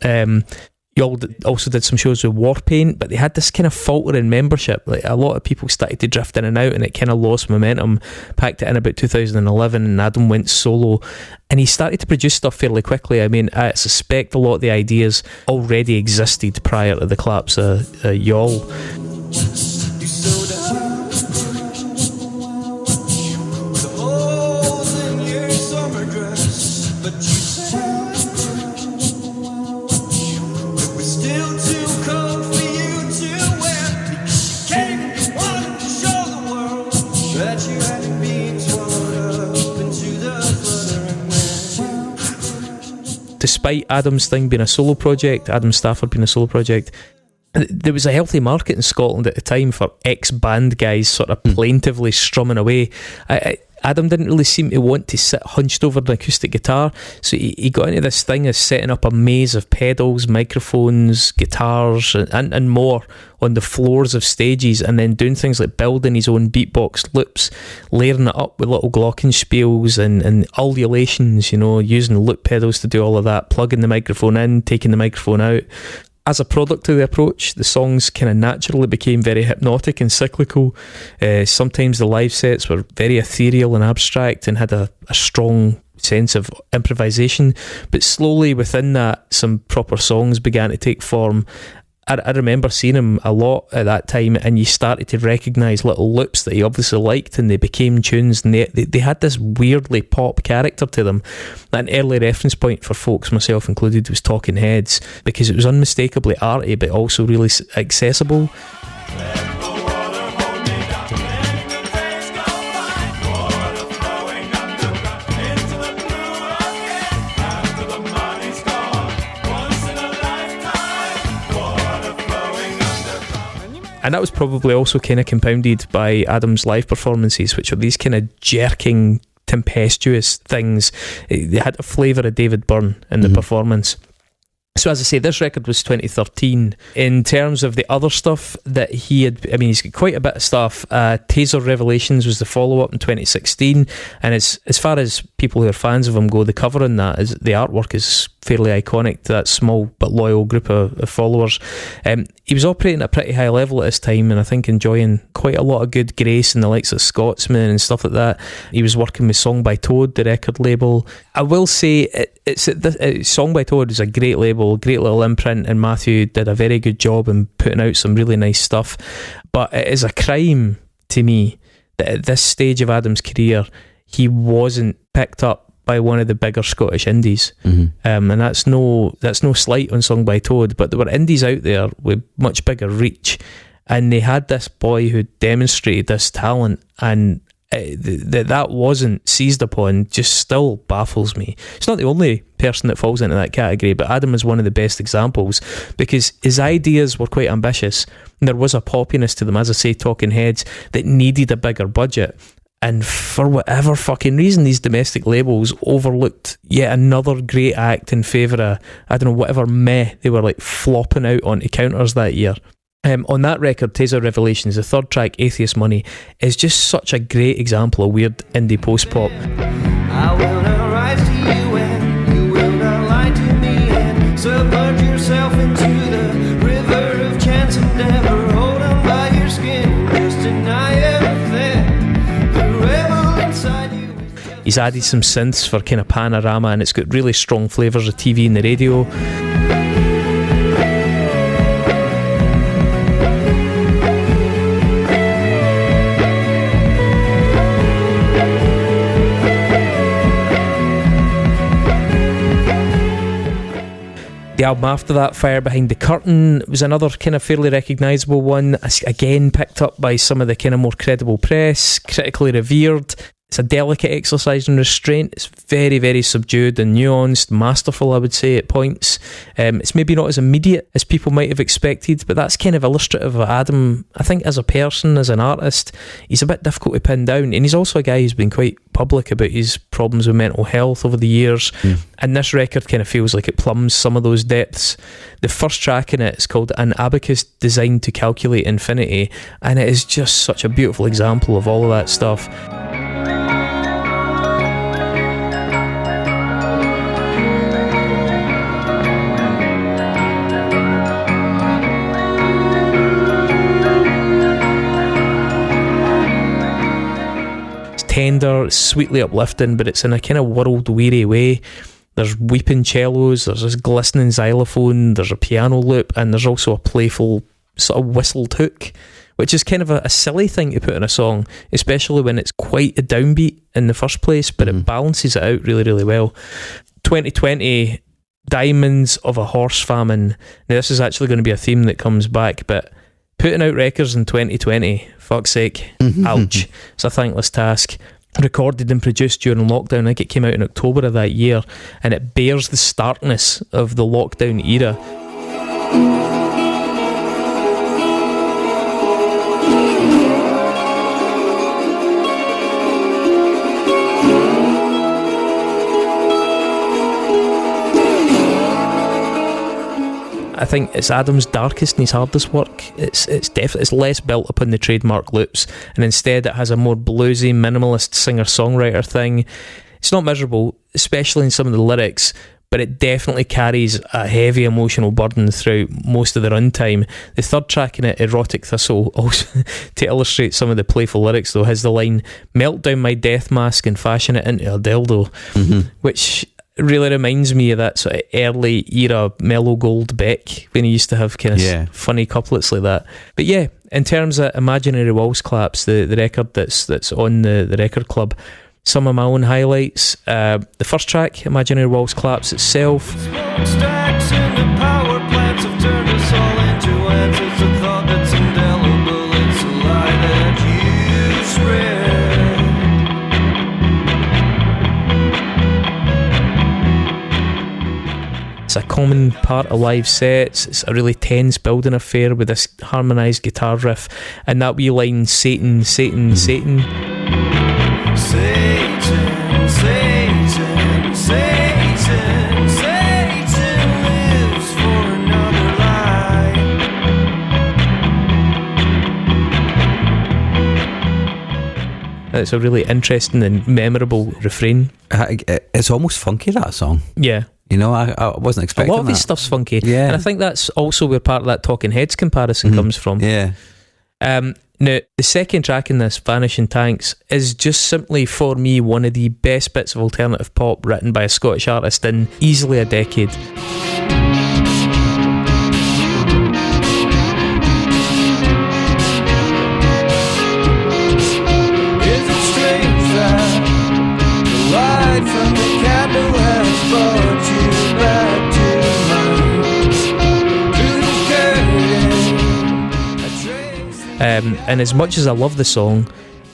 You also did some shows with Warpaint, but they had this kind of faltering membership. Like, a lot of people started to drift in and out, and it kind of lost momentum. Packed it in about 2011, and Adam went solo, and he started to produce stuff fairly quickly. I mean, I suspect a lot of the ideas already existed prior to the collapse of Yall. despite Adam's thing being a solo project, Adam Stafford being a solo project, there was a healthy market in Scotland at the time for ex-band guys sort of plaintively strumming away. Adam didn't really seem to want to sit hunched over an acoustic guitar, so he got into this thing of setting up a maze of pedals, microphones, guitars and more on the floors of stages, and then doing things like building his own beatbox loops, layering it up with little glockenspiels and ululations, you know, using loop pedals to do all of that, plugging the microphone in, taking the microphone out. As a product of the approach, the songs kind of naturally became very hypnotic and cyclical. Sometimes the live sets were very ethereal and abstract and had a strong sense of improvisation, but slowly within that, some proper songs began to take form. I remember seeing him a lot at that time, and you started to recognise little loops that he obviously liked, and they became tunes, and they had this weirdly pop character to them. An early reference point for folks, myself included, was Talking Heads, because it was unmistakably arty but also really accessible. And that was probably also kind of compounded by Adam's live performances, which are these kind of jerking, tempestuous things. They had a flavour of David Byrne in the performance. So as I say, this record was 2013. In terms of the other stuff that he had, I mean, he's got quite a bit of stuff. Taser Revelations was the follow-up in 2016, and as far as people who are fans of him go, the cover on that, the artwork is fairly iconic to that small but loyal group of followers. He was operating at a pretty high level at this time, and I think enjoying quite a lot of good grace in the likes of Scotsman and stuff like that. He was working with Song by Toad, the record label. I will say Song by Toad is a great label, great little imprint, and Matthew did a very good job in putting out some really nice stuff. But it is a crime to me that at this stage of Adam's career he wasn't picked up by one of the bigger Scottish indies, and that's no slight on Song by Toad, but there were indies out there with much bigger reach, and they had this boy who demonstrated this talent, and that wasn't seized upon just still baffles me. It's not the only person that falls into that category, but Adam is one of the best examples, because his ideas were quite ambitious, and there was a poppiness to them, as I say, Talking Heads, that needed a bigger budget. And for whatever fucking reason, these domestic labels overlooked yet another great act in favour of, I don't know, whatever meh they were like flopping out onto counters that year. On that record, Taser Revelations, the third track, Atheist Money, is just such a great example of weird indie post-pop. I will not rise to you, and you will not lie to me, and submerge yourself into the river of chance and never hold on by your skin, just deny everything. The rebel inside you. He's added some synths for kind of panorama, and it's got really strong flavours of TV and the radio. The album after that, Fire Behind the Curtain, was another kind of fairly recognisable one, again picked up by some of the kind of more credible press, critically revered. It's a delicate exercise in restraint. It's very, very subdued and nuanced, masterful, I would say, at points. It's maybe not as immediate as people might have expected, but that's kind of illustrative of Adam. I think as a person, as an artist, he's a bit difficult to pin down, and he's also a guy who's been quite public about his problems with mental health over the years, and this record kind of feels like it plumbs some of those depths. The first track in it is called An Abacus Designed to Calculate Infinity, and it is just such a beautiful example of all of that stuff. Tender, sweetly uplifting, but it's in a kind of world-weary way. There's weeping cellos, there's this glistening xylophone, there's a piano loop, and there's also a playful sort of whistled hook, which is kind of a silly thing to put in a song, especially when it's quite a downbeat in the first place, but it balances it out really, really well. 2020, Diamonds of a Horse Famine. Now this is actually going to be a theme that comes back, but putting out records in 2020, fuck's sake, ouch. It's a thankless task. recorded and produced during lockdown. I think it came out in October of that year, and it bears the starkness of the lockdown era. I think it's Adam's darkest and his hardest work. It's less built upon the trademark loops, and instead it has a more bluesy, minimalist singer-songwriter thing. It's not miserable, especially in some of the lyrics, but it definitely carries a heavy emotional burden throughout most of the runtime. The third track in it, Erotic Thistle, also to illustrate some of the playful lyrics though, has the line, "Melt down my death mask and fashion it into a dildo," which really reminds me of that sort of early era Mellow Gold Beck, when he used to have kind of funny couplets like that. But yeah, in terms of Imaginary Walls Claps, the record that's on the record club, some of my own highlights. The first track, Imaginary Walls Claps itself. Smokestacks in the power plants have turned us all into ants. It's a thought that's indelible. It's a lie that you spread. It's a common part of live sets. It's a really tense building affair with this harmonised guitar riff, and that wee line, Satan, Satan, Satan. Satan, Satan, Satan, Satan lives for another lie. It's a really interesting and memorable refrain. It's almost funky, that song. Yeah. You know, I wasn't expecting that. A lot of his stuff's funky. Yeah. And I think that's also where part of that Talking Heads comparison comes from. Yeah. Now, the second track in this, Vanishing Tanks, is just simply, for me, one of the best bits of alternative pop written by a Scottish artist in easily a decade. Is it strange that the light from the candle has brought you back to mine? And as much as I love the song,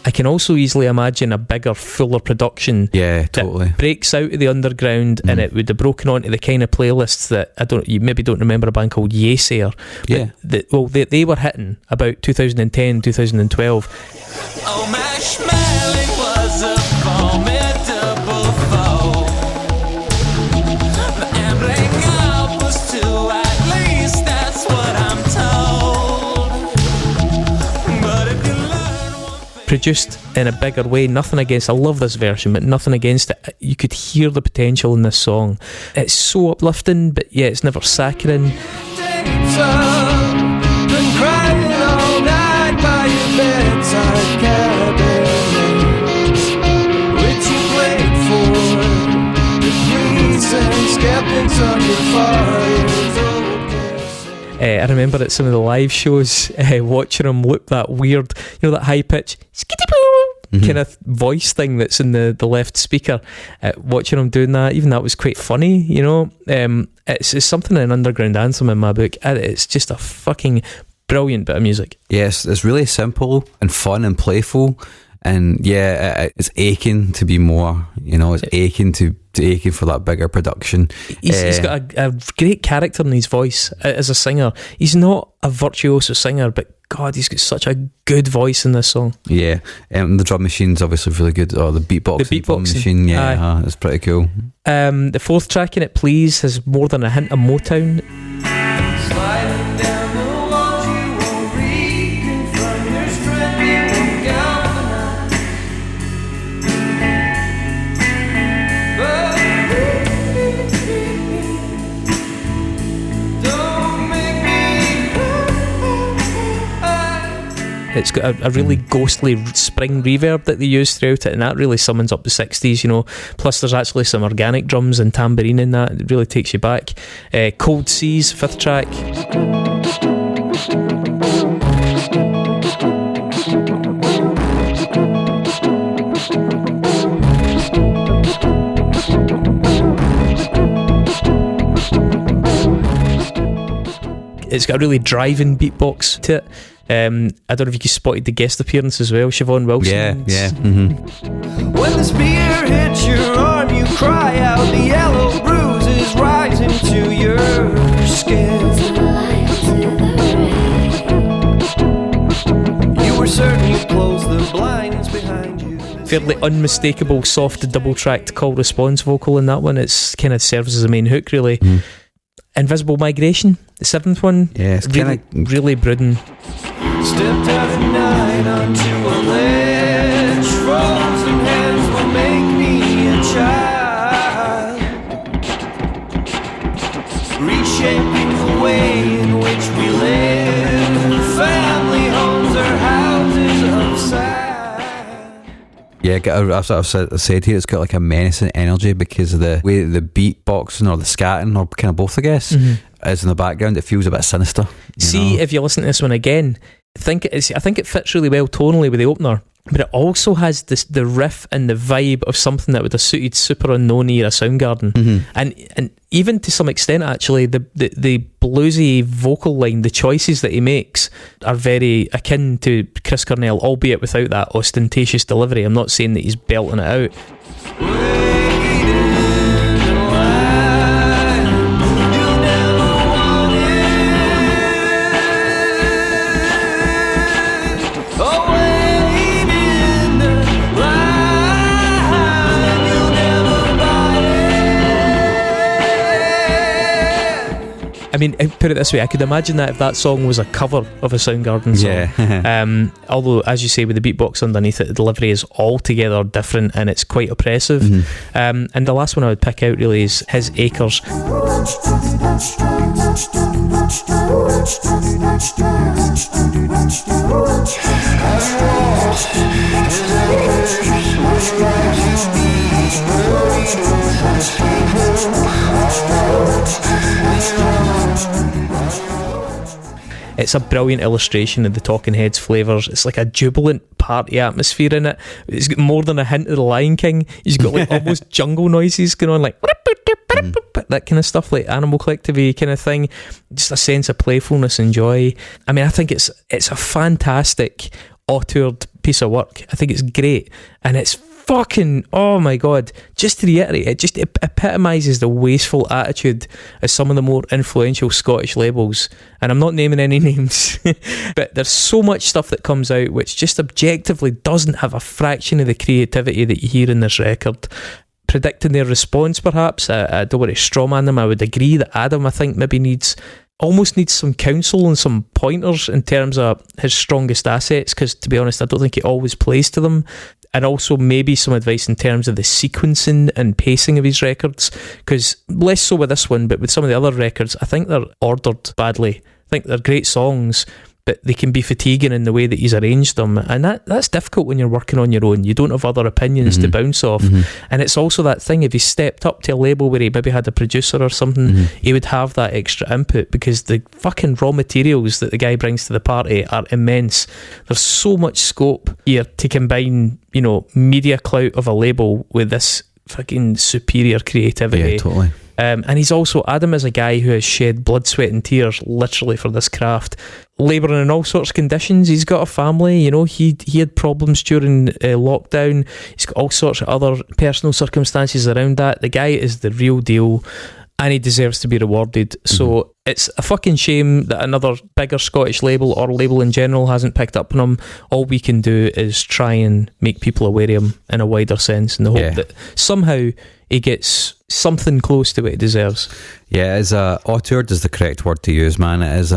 I can also easily imagine a bigger, fuller production. Yeah, totally. That breaks out of the underground, and it would have broken onto the kind of playlists that you maybe don't remember a band called Yesayer. Yeah. They were hitting about 2010, 2012. Oh, Marshmallow was a formidable foe. The ambling up was two, at least that's what I'm told. But if you learn one thing, Produced in a bigger way, nothing against, I love this version, but nothing against it. You could hear the potential in this song. It's so uplifting, but yeah, it's never saccharine. dates up, been crying all night by your bedside cabinet, which you played for the priests and skeptics on your father's old cassette. I remember at some of the live shows watching him loop that weird, that high pitch kind of voice thing that's in the left speaker. Watching him doing that, even that was quite funny. It's something in an underground anthem in my book. It's just a fucking brilliant bit of music. Yes, it's really simple and fun and playful, and it's aching to be more. It's aching to aching for that bigger production. He's got a great character in his voice as a singer. He's not a virtuoso singer, but God, he's got such a good voice in this song. Yeah, the drum machine's obviously really good. Or the beatboxing drum machine, it's pretty cool. The fourth track in it, Please, has more than a hint of Motown. Sliding down the walls, you won't reconfirm your strength, you won't galvanize. But don't make me cry. It's got a really ghostly spring reverb that they use throughout it, and that really summons up the 60s, Plus there's actually some organic drums and tambourine in that. It really takes you back. Cold Seas, fifth track. It's got a really driving beatbox to it. I don't know if you spotted the guest appearance as well, Siobhan Wilson. Yeah. Mm-hmm. When the spear hits your arm, you cry out. The yellow bruises rise into your skin. You were certain you closed the blinds behind you. Fairly unmistakable, soft, double-tracked call-response vocal in that one. It's kind of serves as a main hook, really. Invisible Migration, the 7th one. Yeah, it's really brooding. Stepped out at night onto a ledge. Frozen hands will make me a child, reshaping the way in which we live. Family homes are houses of sad. Yeah, I've said here, it's got like a menacing energy because of the way the beatboxing or the scatting, or kind of both, I guess, is in the background. It feels a bit sinister. If you listen to this one again, I think it fits really well tonally with the opener, but it also has the riff and the vibe of something that would have suited Super Unknown era Soundgarden, and even to some extent, actually, the bluesy vocal line, the choices that he makes are very akin to Chris Cornell, albeit without that ostentatious delivery. I'm not saying that he's belting it out. I mean, put it this way, I could imagine that if that song was a cover of a Soundgarden song. Yeah. Although, as you say, with the beatbox underneath it, the delivery is altogether different and it's quite oppressive. And the last one I would pick out really is His Acres. It's a brilliant illustration of the Talking Heads flavours. It's like a jubilant party atmosphere in it. It's got more than a hint of the Lion King. He's got like almost jungle noises going on, like that kind of stuff, like Animal Collective-y kind of thing. Just a sense of playfulness and joy. I mean, I think it's a fantastic auteured piece of work. I think it's great, and it's fucking, oh my god, just to reiterate, it epitomises the wasteful attitude of some of the more influential Scottish labels, and I'm not naming any names, but there's so much stuff that comes out which just objectively doesn't have a fraction of the creativity that you hear in this record. Predicting their response, perhaps, I don't want to strawman them. I would agree that Adam, I think, maybe needs some counsel and some pointers in terms of his strongest assets, because to be honest, I don't think he always plays to them. And also maybe some advice in terms of the sequencing and pacing of his records, because less so with this one, but with some of the other records, I think they're ordered badly. I think they're great songs, but they can be fatiguing in the way that he's arranged them, and that's difficult when you're working on your own. You don't have other opinions to bounce off, and it's also that thing, if he stepped up to a label where he maybe had a producer or something, he would have that extra input, because the fucking raw materials that the guy brings to the party are immense. There's so much scope here to combine, you know, media clout of a label with this fucking superior creativity. Yeah, totally. And he's also, Adam is a guy who has shed blood, sweat and tears literally for this craft, labouring in all sorts of conditions. He's got a family, you know, he had problems during lockdown. He's got all sorts of other personal circumstances around that. The guy is the real deal, and he deserves to be rewarded. So it's a fucking shame that another bigger Scottish label, or label in general, hasn't picked up on him. All we can do is try and make people aware of him in a wider sense, in the hope that somehow he gets something close to what he deserves. Yeah, auteured is the correct word to use, man. It is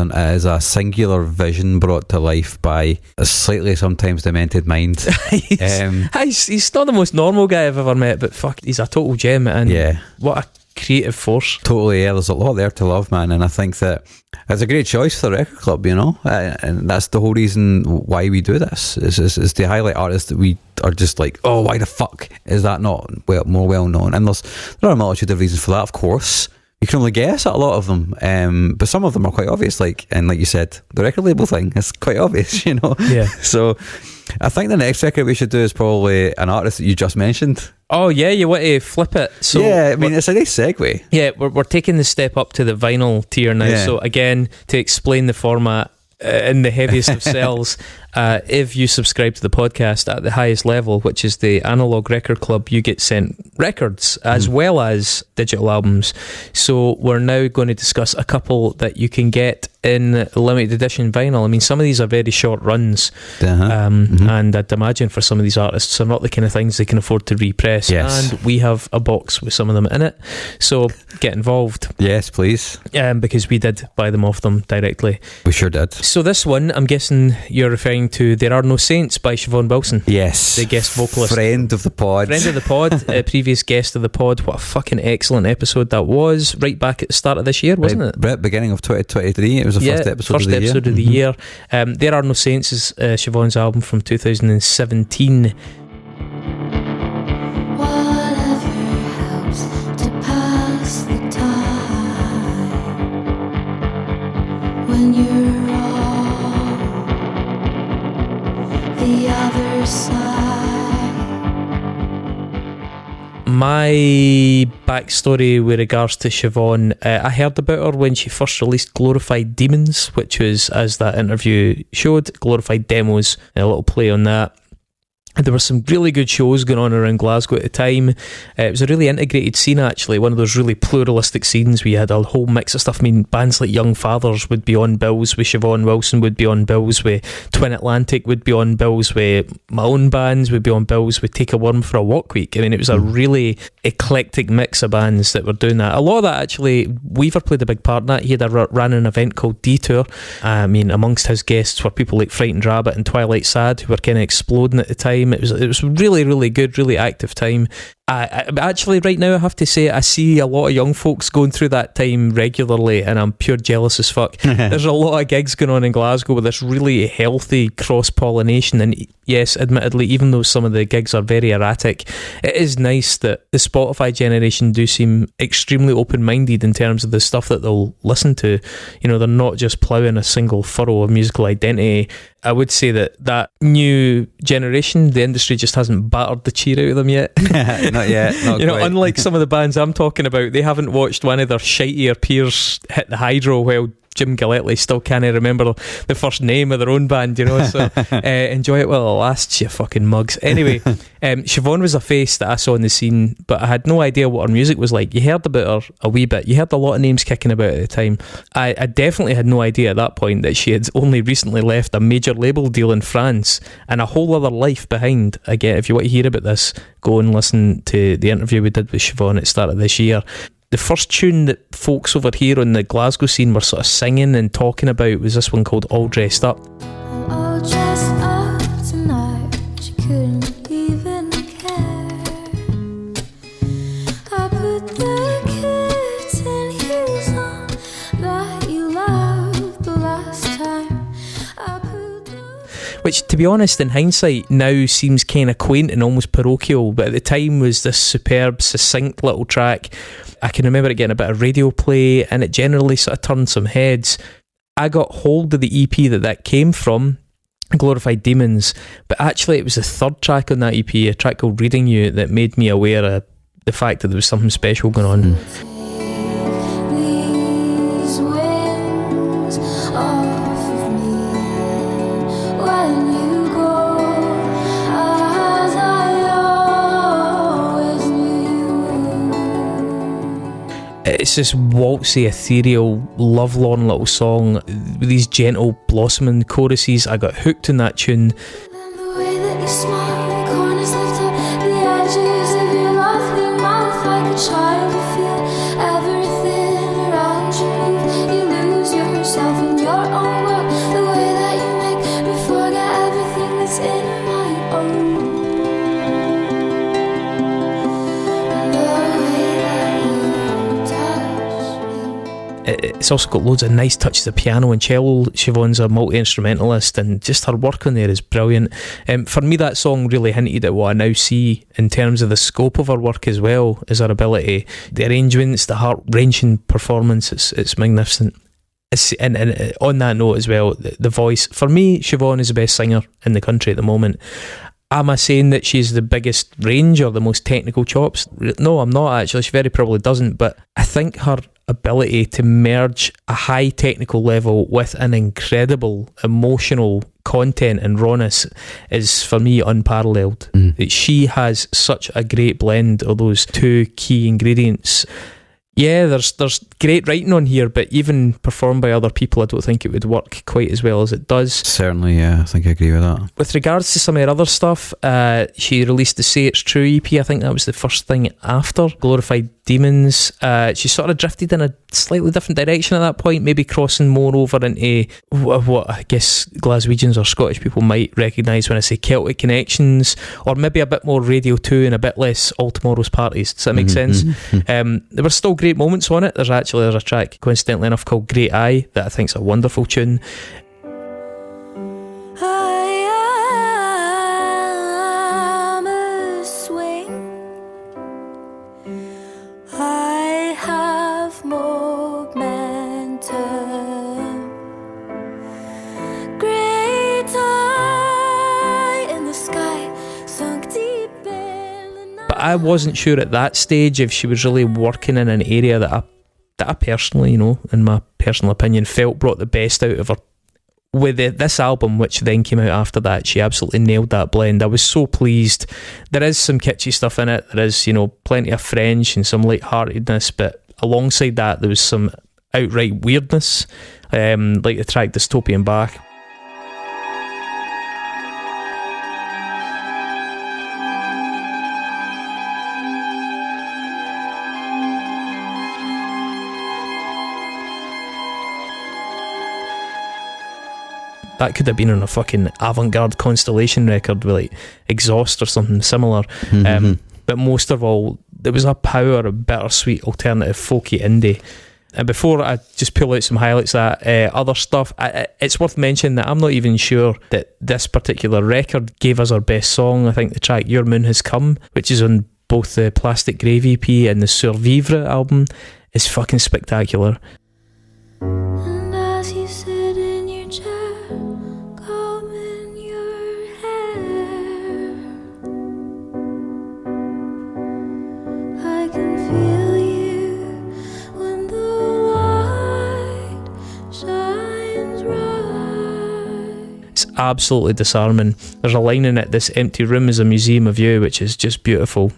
a singular vision brought to life by a slightly sometimes demented mind. He's not the most normal guy I've ever met, but fuck, he's a total gem, and what a creative force. Totally, yeah, there's a lot there to love, man, and I think that it's a great choice for the record club, you know, and that's the whole reason why we do this, is to highlight artists that we are just like, oh, why the fuck is that not more well known? And there are a multitude of reasons for that, of course. You can only guess at a lot of them, but some of them are quite obvious, like you said, the record label thing is quite obvious, you know. Yeah. So I think the next record we should do is probably an artist that you just mentioned. Oh yeah, you want to flip it? So yeah, I mean, it's a nice segue. Yeah, we're taking the step up to the vinyl tier now. Yeah. So again, to explain the format, in the heaviest of cells, if you subscribe to the podcast at the highest level, which is the Analog Record Club, you get sent records as well as digital albums. So we're now going to discuss a couple that you can get in limited edition vinyl. I mean, some of these are very short runs, and I'd imagine for some of these artists are not the kind of things they can afford to repress. Yes. And we have a box with some of them in it, so get involved. Yes, please. Because we did buy them off them directly. We sure did. So this one, I'm guessing you're referring to There Are No Saints by Siobhan Wilson. Yes. The guest vocalist. Friend of the pod. Friend of the pod, previous guest of the pod. What a fucking excellent episode that was, right back at the start of this year, wasn't it? Right, beginning of 2023. It was the first episode of the year. Of the year. There Are No Saints is Siobhan's album from 2017. When you're on the other side. My backstory with regards to Siobhan, I heard about her when she first released Glorified Demons, which was, as that interview showed, Glorified Demos, a little play on that. There were some really good shows going on around Glasgow at the time. It was a really integrated scene, actually, one of those really pluralistic scenes. We had a whole mix of stuff. I mean, bands like Young Fathers would be on bills with Siobhan Wilson, would be on bills with Twin Atlantic, would be on bills with my own bands, would be on bills with Take a Worm for a Walk Week. I mean, it was a really eclectic mix of bands that were doing that. A lot of that, actually, Weaver played a big part in that. He had ran an event called Detour. I mean, amongst his guests were people like Frightened Rabbit and Twilight Sad, who were kind of exploding at the time. It was really, really good, really active time. I actually, right now, I have to say, I see a lot of young folks going through that time regularly, and I'm pure jealous as fuck. There's a lot of gigs going on in Glasgow with this really healthy cross-pollination, and yes, admittedly, even though some of the gigs are very erratic, it is nice that the Spotify generation do seem extremely open-minded in terms of the stuff that they'll listen to. You know, they're not just ploughing a single furrow of musical identity. I would say that new generation, the industry just hasn't battered the cheer out of them yet. Not yet. Not you know, quite. unlike some of the bands I'm talking about, they haven't watched one of their shitier peers hit the hydro while Jim Gillespie still can't remember the first name of their own band, you know. So enjoy it while it lasts, you fucking mugs. Anyway, Siobhan was a face that I saw in the scene, but I had no idea what her music was like. You heard about her a wee bit. You heard a lot of names kicking about at the time. I definitely had no idea at that point that she had only recently left a major label deal in France and a whole other life behind. Again, if you want to hear about this, go and listen to the interview we did with Siobhan at the start of this year. The first tune that folks over here on the Glasgow scene were sort of singing and talking about was this one called All Dressed Up. All dressed up tonight, she couldn't even care. I put the kitten heels on that you loved the last time. I put the... Which, to be honest, in hindsight, now seems kind of quaint and almost parochial, but at the time was this superb, succinct little track. I can remember it getting a bit of radio play, and it generally sort of turned some heads. I got hold of the EP that came from, Glorified Demons, but actually it was the third track on that EP, a track called Reading You, that made me aware of the fact that there was something special going on. These wings off of me when you go, as I always knew. It's this waltzy, ethereal, lovelorn little song with these gentle, blossoming choruses. I got hooked in that tune. And the way that you smile, the corners lift up, the edges of your lovely mouth like a child. You feel everything around you. You lose yourself in your own world. The way that you make me forget everything that's in my own. And the way that you touch me. It's also got loads of nice touches of piano and cello. Siobhan's a multi-instrumentalist, and just her work on there is brilliant. For me, that song really hinted at what I now see in terms of the scope of her work as well as her ability. The arrangements, the heart-wrenching performance, it's magnificent. And on that note as well, the voice. For me, Siobhan is the best singer in the country at the moment. Am I saying that she's the biggest range or the most technical chops? No, I'm not actually. She very probably doesn't, but I think her ability to merge a high technical level with an incredible emotional content and rawness is, for me, unparalleled. She has such a great blend of those two key ingredients. Yeah, there's great writing on here, but even performed by other people, I don't think it would work quite as well as it does. Certainly, yeah, I think I agree with that. With regards to some of her other stuff, she released the Say It's True EP. I think that was the first thing after Glorified Demons. She sort of drifted in a slightly different direction at that point, maybe crossing more over into what I guess Glaswegians or Scottish people might recognise when I say Celtic connections, or maybe a bit more Radio 2 and a bit less All Tomorrow's Parties. Does that make sense? There were still great moments on it. There's a track, coincidentally enough, called Great Eye that I think is a wonderful tune. I wasn't sure at that stage if she was really working in an area that I personally, in my personal opinion, felt brought the best out of her. With this album, which then came out after that, she absolutely nailed that blend. I was so pleased. There is some kitschy stuff in it. There is, plenty of French and some light-heartedness, but alongside that, there was some outright weirdness, like the track Dystopian Bach. That could have been on a fucking avant-garde Constellation record with like Exhaust or something similar. But most of all, there was a power of bittersweet alternative folky indie. And before I just pull out some highlights of that other stuff, it's worth mentioning that I'm not even sure that this particular record gave us our best song. I think the track Your Moon Has Come, which is on both the Plastic Grave EP and the Survivre album, is fucking spectacular. And as you sit in your chair, absolutely disarming. There's a line in it, "This empty room is a museum of you," which is just beautiful.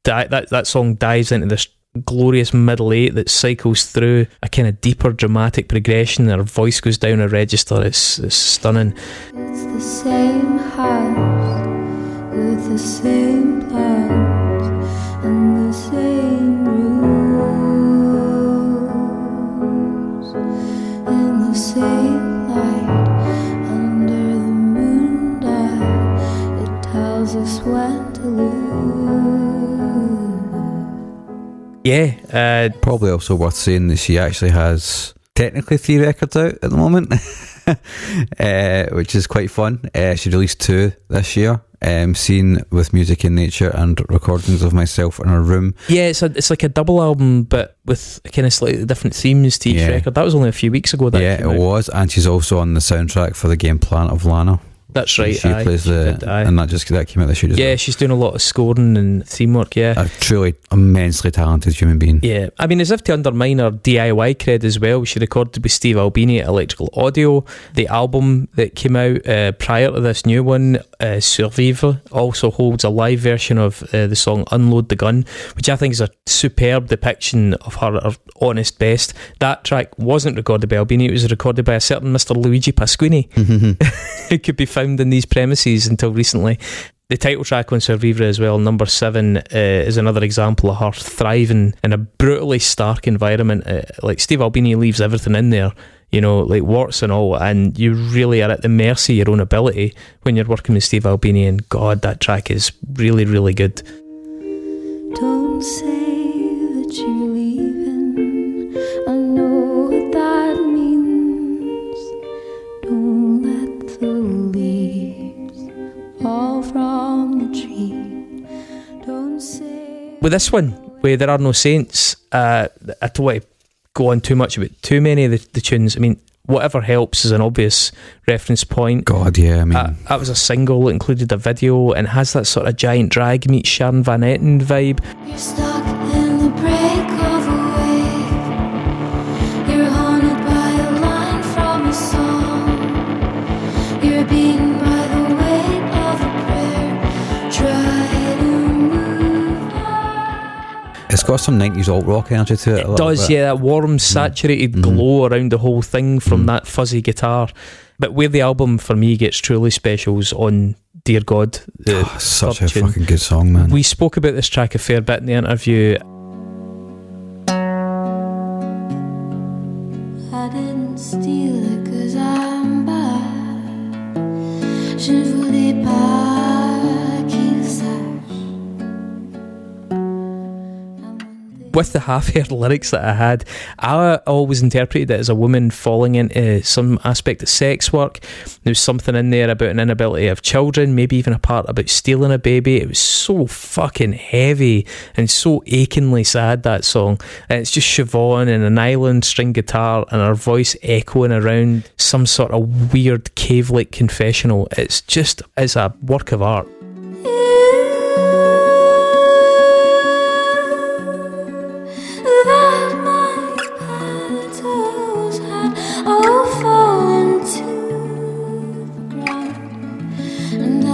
That song dives into this glorious middle eight that cycles through a kind of deeper dramatic progression. Her voice goes down a register. It's stunning. It's the same house with the same plans and the same rooms in the same light. Us when to lose. Yeah, probably also worth saying that she actually has technically 3 records out at the moment, which is quite fun. She released 2 this year. Seen with Music in Nature and recordings of myself in her room. Yeah, it's like a double album, but with kind of slightly different themes to each record. That was only a few weeks ago. It was, and she's also on the soundtrack for the game Planet of Lana. That's right. She plays and that came out this year as well. Yeah, she's doing a lot of scoring and theme work. Yeah, a truly immensely talented human being. Yeah, I mean, as if to undermine her DIY cred as well, she recorded with Steve Albini at Electrical Audio. The album that came out prior to this new one, Survivre, also holds a live version of the song Unload the Gun, which I think is a superb depiction of her honest best. That track wasn't recorded by Albini, it was recorded by a certain Mr. Luigi Pasquini, who could be found in these premises until recently. The title track on Survivor as well, number 7, is another example of her thriving in a brutally stark environment. Like Steve Albini leaves everything in there, like warts and all, and you really are at the mercy of your own ability when you're working with Steve Albini, and God, that track is really, really good. Don't say that you're leaving, I know what that means. Don't let the leaves fall from the tree. Don't say. With this one, where There Are No Saints, I don't want to go on too much about too many of the tunes. I mean, Whatever Helps is an obvious reference point. God, yeah, I mean, That was a single, it included a video, and has that sort of Giant Drag meets Sharon Van Etten vibe. You're stuck in the break of a wave. You're haunted by a line from a song. You're beaten by the weight of a prayer. Try to move on. it's got some 90s alt rock energy to it. It does, yeah, that warm, saturated glow around the whole thing from that fuzzy guitar. But where the album for me gets truly special is on Dear God. Such a third tune. fucking good song, man. We spoke about this track a fair bit in the interview. I didn't steal it 'cause I'm bad. Je ne voulais pas qu'il sache. With the half-heard lyrics that I had, I always interpreted it as a woman falling into some aspect of sex work. There was something in there about an inability to have children, maybe even a part about stealing a baby. It was so fucking heavy and so achingly sad, that song. And it's just Siobhan and an island string guitar and her voice echoing around some sort of weird cave-like confessional. It's a work of art. That my petals had all fallen to the ground, and I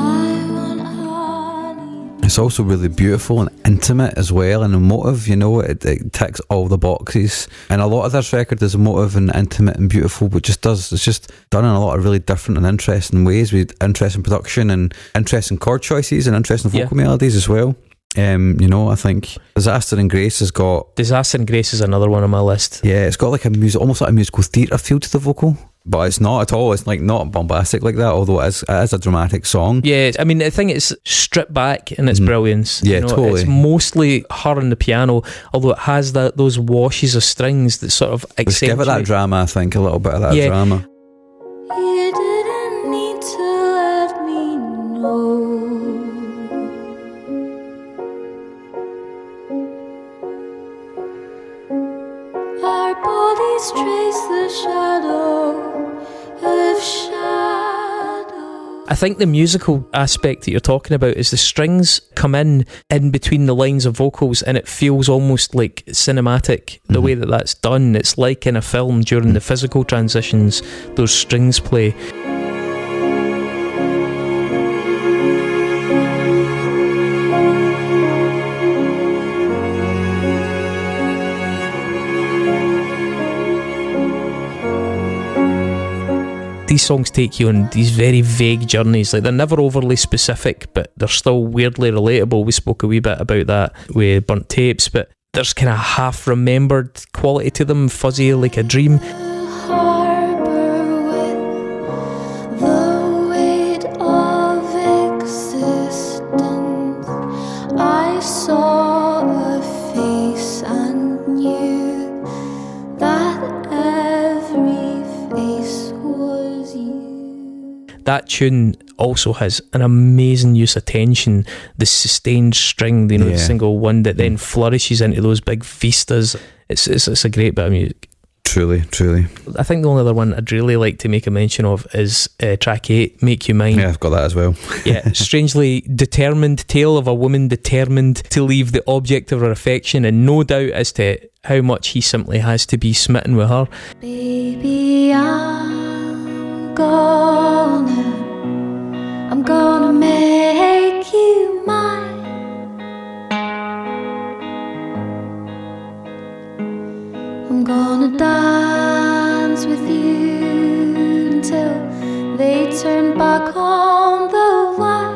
want honey. It's also really beautiful and intimate as well, and emotive, you know, it ticks all the boxes. And a lot of this record is emotive and intimate and beautiful, but it's just done in a lot of really different and interesting ways, with interesting production and interesting chord choices and interesting vocal melodies as well. You know, I think Disaster and Grace has got... Disaster and Grace is another one on my list. Yeah, it's got like almost like a musical theatre feel to the vocal, but it's not at all. It's like not bombastic like that, although it is a dramatic song. Yeah, I mean, I think it's stripped back in its brilliance. Yeah, you know, totally. It's mostly her on the piano, although it has those washes of strings that sort of Let's accentuate. give it that drama, I think, a little bit of that drama. You didn't need to let me know. Our bodies trace the shadow of shadow. I think the musical aspect that you're talking about is the strings come in between the lines of vocals, and it feels almost like cinematic, the way that that's done. It's like in a film during the physical transitions, those strings play. These songs take you on these very vague journeys. Like, they're never overly specific, but they're still weirdly relatable. We spoke a wee bit about that with Burnt Tapes, but there's kind of half-remembered quality to them, fuzzy like a dream. Harbor with the weight of existence. I saw a face and knew that every face was you. That tune also has an amazing use of tension. The sustained string, you know, the single one that then flourishes into those big vistas. It's a great bit of music. Truly, truly. I think the only other one I'd really like to make a mention of is track 8, Make You Mine. Yeah, I've got that as well. Yeah, strangely determined tale of a woman determined to leave the object of her affection, and no doubt as to how much he simply has to be smitten with her. Baby, I'm gonna make you mine. I'm gonna dance with you until they turn back on the light.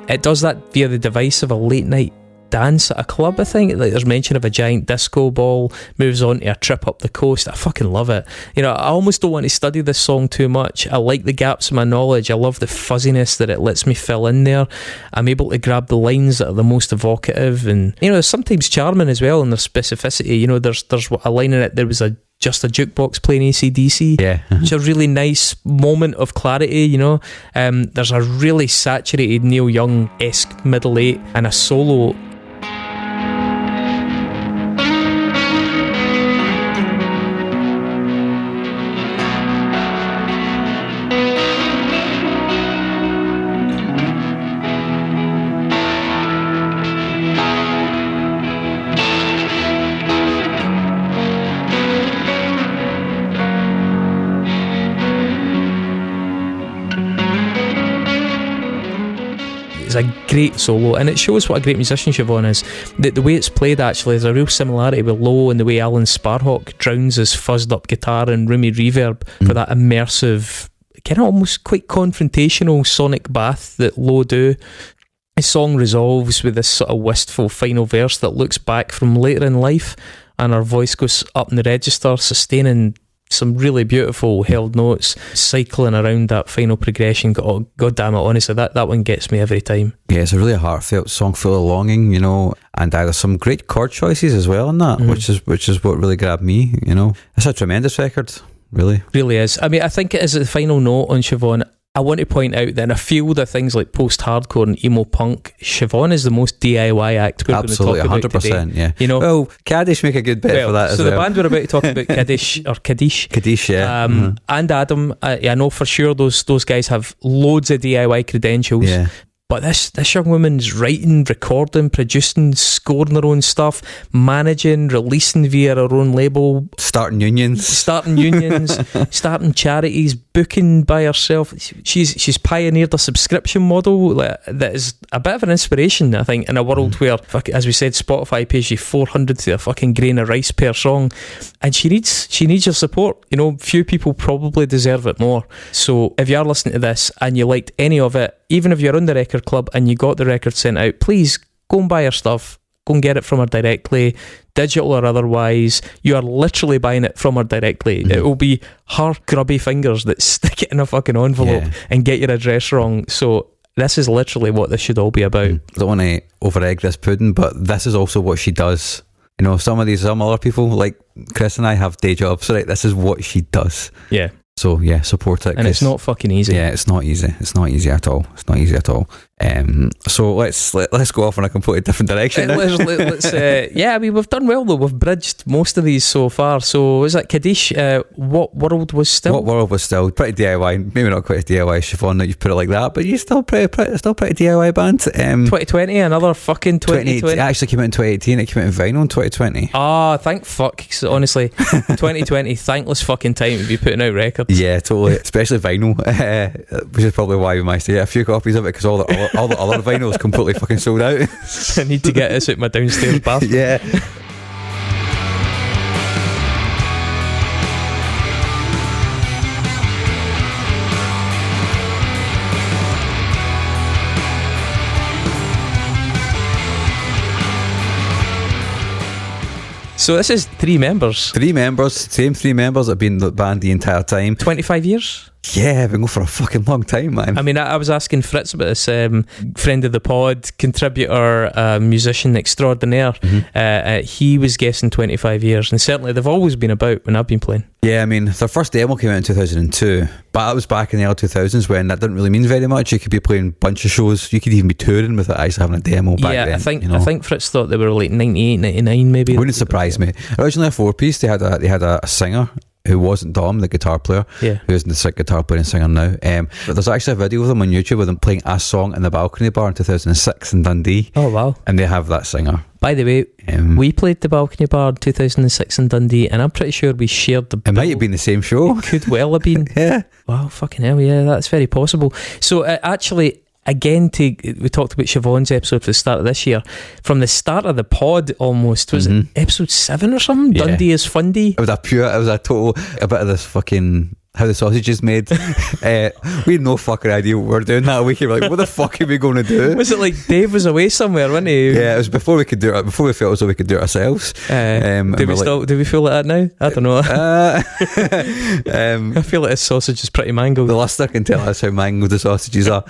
It does that via the device of a late night dance at a club, I think. Like, there's mention of a giant disco ball, moves on to a trip up the coast. I fucking love it. You know, I almost don't want to study this song too much. I like the gaps in my knowledge. I love the fuzziness that it lets me fill in there. I'm able to grab the lines that are the most evocative, and, you know, sometimes charming as well in their specificity. You know, there's a line in it, there was just a jukebox playing AC/DC. Yeah. It's a really nice moment of clarity, you know. There's a really saturated Neil Young-esque middle 8 and a solo. It's a great solo, and it shows what a great musician Siobhan is. The way it's played, actually, there's a real similarity with Low, and the way Alan Sparhawk drowns his fuzzed up guitar and roomy reverb for that immersive, kind of almost quite confrontational sonic bath that Low do. The song resolves with this sort of wistful final verse that looks back from later in life, and her voice goes up in the register, sustaining some really beautiful held notes, cycling around that final progression. Oh, God damn it, honestly, that one gets me every time. Yeah, it's a really heartfelt song full of longing, you know, and there's some great chord choices as well in that, which is what really grabbed me, you know. It's a tremendous record, really. Really is. I mean, I think it is the final note on Siobhan. I want to point out that in a field of things like post-hardcore and emo punk, Siobhan is the most DIY act we're absolutely, going to talk about 100%, today. yeah. You know, well, Kaddish make a good bit for that as well. So the band we're about to talk about, Kaddish, yeah. And Adam, I know for sure those guys have loads of DIY credentials. Yeah. But this young woman's writing, recording, producing, scoring her own stuff, managing, releasing via her own label, starting unions, starting charities, booking by herself. She's pioneered a subscription model that is a bit of an inspiration, I think, in a world where, as we said, Spotify pays you $400 to a fucking grain of rice per song, and she needs your support. You know, few people probably deserve it more. So if you are listening to this and you liked any of it, even if you're on the record club and you got the record sent out, please go and buy her stuff. Go and get it from her directly, digital or otherwise. You are literally buying it from her directly. It will be her grubby fingers that stick it in a fucking envelope and get your address wrong. So this is literally what this should all be about. I don't want to over egg this pudding, but this is also what she does. You know, some other people like Chris and I have day jobs, right? This is what she does. Yeah. So yeah, support it. And it's not fucking easy. Yeah, it's not easy. It's not easy at all. So let's go off in a completely different direction. Let's yeah, I mean, we've done well though. We've bridged most of these so far. So was that Kaddish? What World Was Still? What World Was Still? Pretty DIY. Maybe not quite as DIY, Siobhan, that you've put it like that, but you're still pretty DIY band. 2020, another fucking 2020. It actually came out in 2018. It came out in vinyl in 2020. Ah, thank fuck. Honestly, 2020, thankless fucking time to be putting out records. Yeah, totally. Especially vinyl, which is probably why we managed to get a few copies of it, because all the other vinyl is completely fucking sold out. I need to get this out my downstairs bathroom. Yeah. So this is three members, same three members that have been in the band the entire time. 25 years? Yeah, I've been going for a fucking long time, man. I mean, I was asking Fritz about this, friend of the pod, contributor, musician extraordinaire. He was guessing 25 years, and certainly they've always been about when I've been playing. Yeah, I mean, their first demo came out in 2002, but that was back in the early 2000s when that didn't really mean very much. You could be playing a bunch of shows, you could even be touring without actually having a demo back then. I think Fritz thought they were like 98, 99 maybe. Wouldn't surprise me. Originally a four-piece, they had a singer who wasn't Dom, the guitar player, who is the guitar player and singer now. But there's actually a video of them on YouTube with them playing a song in the balcony bar in 2006 in Dundee. Oh wow. And they have that singer. By the way, we played the balcony bar in 2006 in Dundee, and I'm pretty sure we shared the bill. It might have been the same show. It could well have been. Yeah. Wow, fucking hell, yeah, that's very possible. So actually, again, we talked about Siobhan's episode for the start of this year. From the start of the pod, almost was it episode 7 or something? Yeah. Dundee is Fundy. It was a bit of this fucking how the sausage is made. We had no fucking idea what we were doing that week. We were like, what the fuck are we going to do? Was it like Dave was away somewhere, wasn't he? Yeah, it was before we could do it. Before we felt as though we could do it ourselves. Do we feel like that now? I don't know. I feel like this sausage is pretty mangled. The listener can tell us how mangled the sausages are.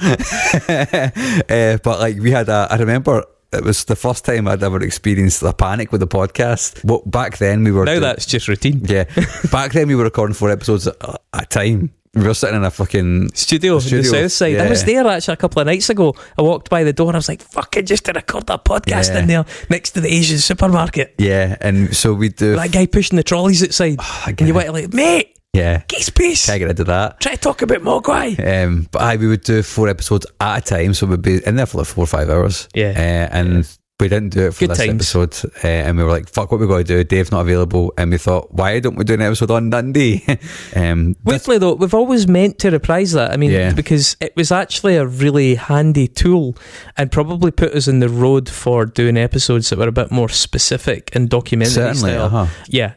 But like we had I remember it was the first time I'd ever experienced a panic with the podcast. Well, back then we were... Now that's just routine. Yeah. Back then we were recording 4 episodes at a time. We were sitting in a fucking studio in the south side. I was there actually a couple of nights ago. I walked by the door and I was like, fucking just to record that podcast in there next to the Asian supermarket. Yeah, and so we do... That guy pushing the trolleys outside. And you went like, mate! Yeah. Get space. Can't get into that. Try to talk about Mogwai. But we would do 4 episodes at a time, so we'd be in there for like 4 or 5 hours. Yeah. And We didn't do it for Good this times. episode, and we were like, fuck, what we got to do? Dave's not available, and we thought, why don't we do an episode on Dundee? Weirdly though, we've always meant to reprise that. I mean, Yeah. because it was actually a really handy tool and probably put us in the road for doing episodes that were a bit more specific and documentary Certainly, style. Yeah,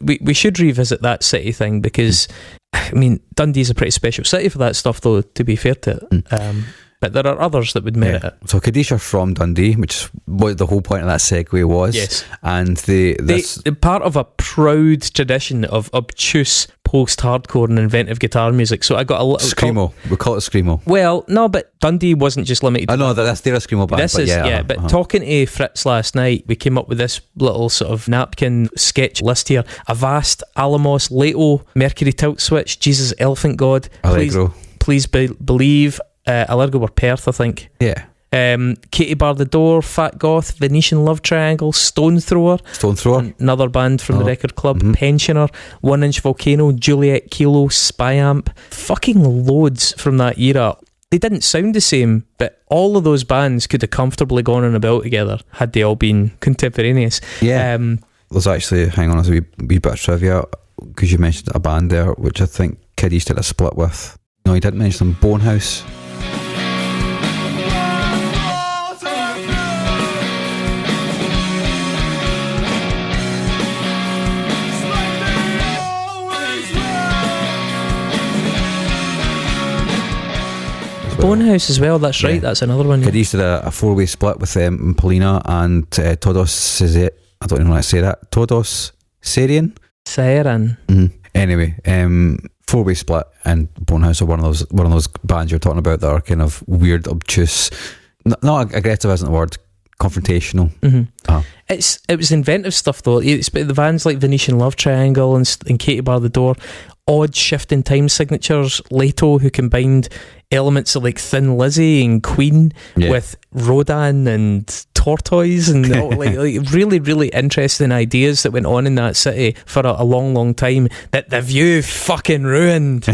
we should revisit that city thing because, I mean, Dundee's a pretty special city for that stuff though, to be fair to it. But there are others that would merit it. So Kaddish are from Dundee, which is what the whole point of that segue was. Yes. And They're part of a proud tradition of obtuse post-hardcore and inventive guitar music. So I got a little Screamo. We call it Screamo. Well, no, but Dundee wasn't just limited. I know they're a Screamo band. This but is yeah, but talking to Fritz last night, we came up with this little sort of napkin sketch list here: Avast, Alamos, Leto, Mercury Tilt Switch, Jesus Elephant God, Allegro. Please Believe, Allegro were Perth, I think. Yeah. Katie Bar the Door, Fat Goth, Venetian Love Triangle, Stone Thrower, another band from the Record Club, Pensioner, 1 Inch Volcano, Juliet Kilo, Spy Amp, fucking loads from that era. They didn't sound the same, but all of those bands could have comfortably gone on a bill together had they all been contemporaneous. Yeah. There's actually, hang on, there's a wee bit of trivia, because you mentioned a band there, which I think Kaddish did a split with. No, you didn't mention them. Bonehouse. Bonehouse as well, that's right, Yeah. that's another one. Kaddish did a 4-way split with Polina and Todos Cesarian. I don't even know how to say that. Todos Cesarian? Siren. Anyway, 4-way split, and Bonehouse are one of those bands you're talking about that are kind of weird, obtuse, not aggressive isn't the word, confrontational. It was inventive stuff though. It's the bands like Venetian Love Triangle and Katie Bar the Door, odd shifting time signatures, Leto, who combined elements of like Thin Lizzy and Queen with Rodan and Tortoise and all, like really, really interesting ideas that went on in that city for a long, long time that The View fucking ruined.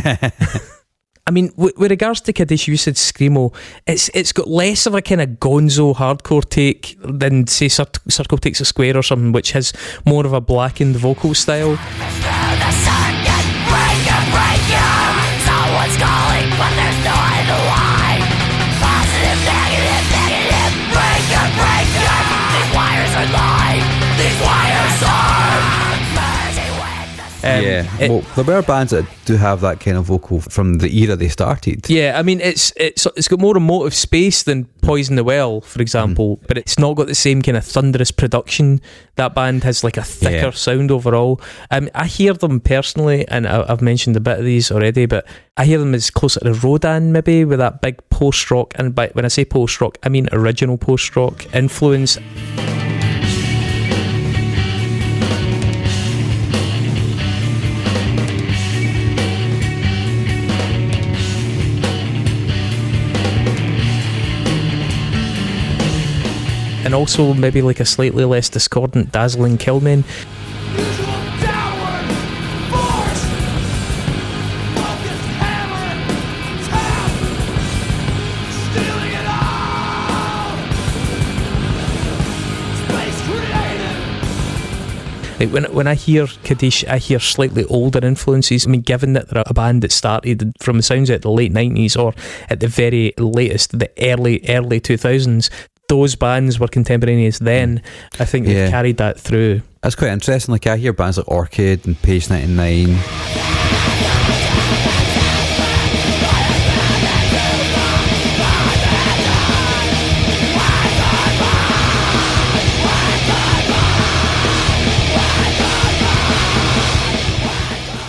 I mean, with regards to Kaddish, you said Screamo. It's got less of a kind of gonzo hardcore take than, say, Circle Takes a Square or something, which has more of a blackened vocal style. Someone's calling, but there's no end to line. Positive, negative, break ya. These wires are live. These wires are merging with the well, there were bands that do have that kind of vocal from the era they started. Yeah, I mean, it's got more emotive space than Poison the Well, for example, but it's not got the same kind of thunderous production. That band has like a thicker sound overall. I hear them personally, and I've mentioned a bit of these already, but I hear them as closer to Rodan maybe, with that big post-rock, and when I say post-rock, I mean original post-rock influence. And also maybe like a slightly less discordant Dazzling Killmen. When I hear Kaddish, I hear slightly older influences. I mean, given that they're a band that started from the sounds at the late 90s or at the very latest, the early 2000s, those bands were contemporaneous then. I think they've carried that through. That's quite interesting. Like, I hear bands like Orchid and Page 99.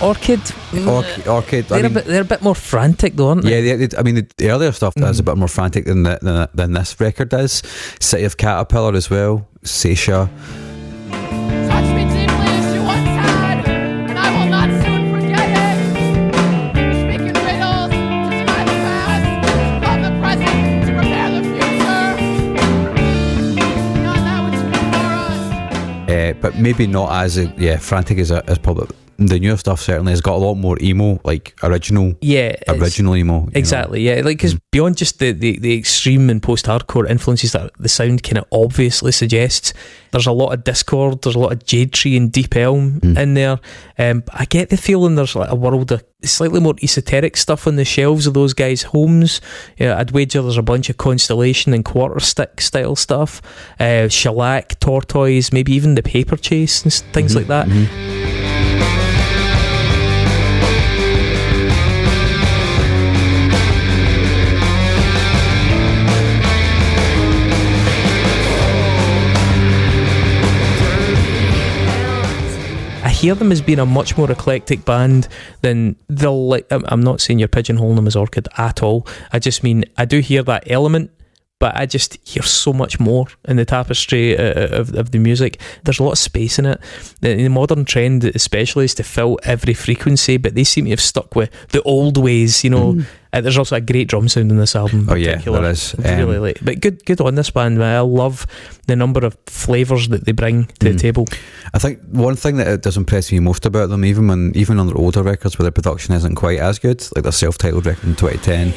Orchid. They're a bit more frantic though, aren't they? Yeah, I mean, the earlier stuff is a bit more frantic than this record is. City of Caterpillar as well. Seisha. touch me deeply as you once had, and I will not soon forget it. Speak in riddles to deny the past, love the present to prepare the future. Not that which is before us. But maybe not as frantic as probably The newer stuff certainly has got a lot more emo, like original emo. You know? Exactly, yeah. Like, because beyond just the extreme and post-hardcore influences that the sound kind of obviously suggests, there's a lot of Discord, there's a lot of Jade Tree and Deep Elm in there. I get the feeling there's like a world of slightly more esoteric stuff on the shelves of those guys' homes. Yeah, I'd wager there's a bunch of Constellation and Quarter Stick style stuff, Shellac, Tortoise, maybe even the Paper Chase and things like that. Hear them as being a much more eclectic band than they'll like. I'm not saying you're pigeonholing them as Orchid at all. I just mean I do hear that element, but I just hear so much more in the tapestry of the music. There's a lot of space in it. The modern trend especially is to fill every frequency, but they seem to have stuck with the old ways, you know. There's also a great drum sound in this album. Oh yeah, there is. Really like, but good on this band, man. I love the number of flavours that they bring to the table. I think one thing that does impress me most about them, even on their older records where their production isn't quite as good, like their self-titled record in 2010.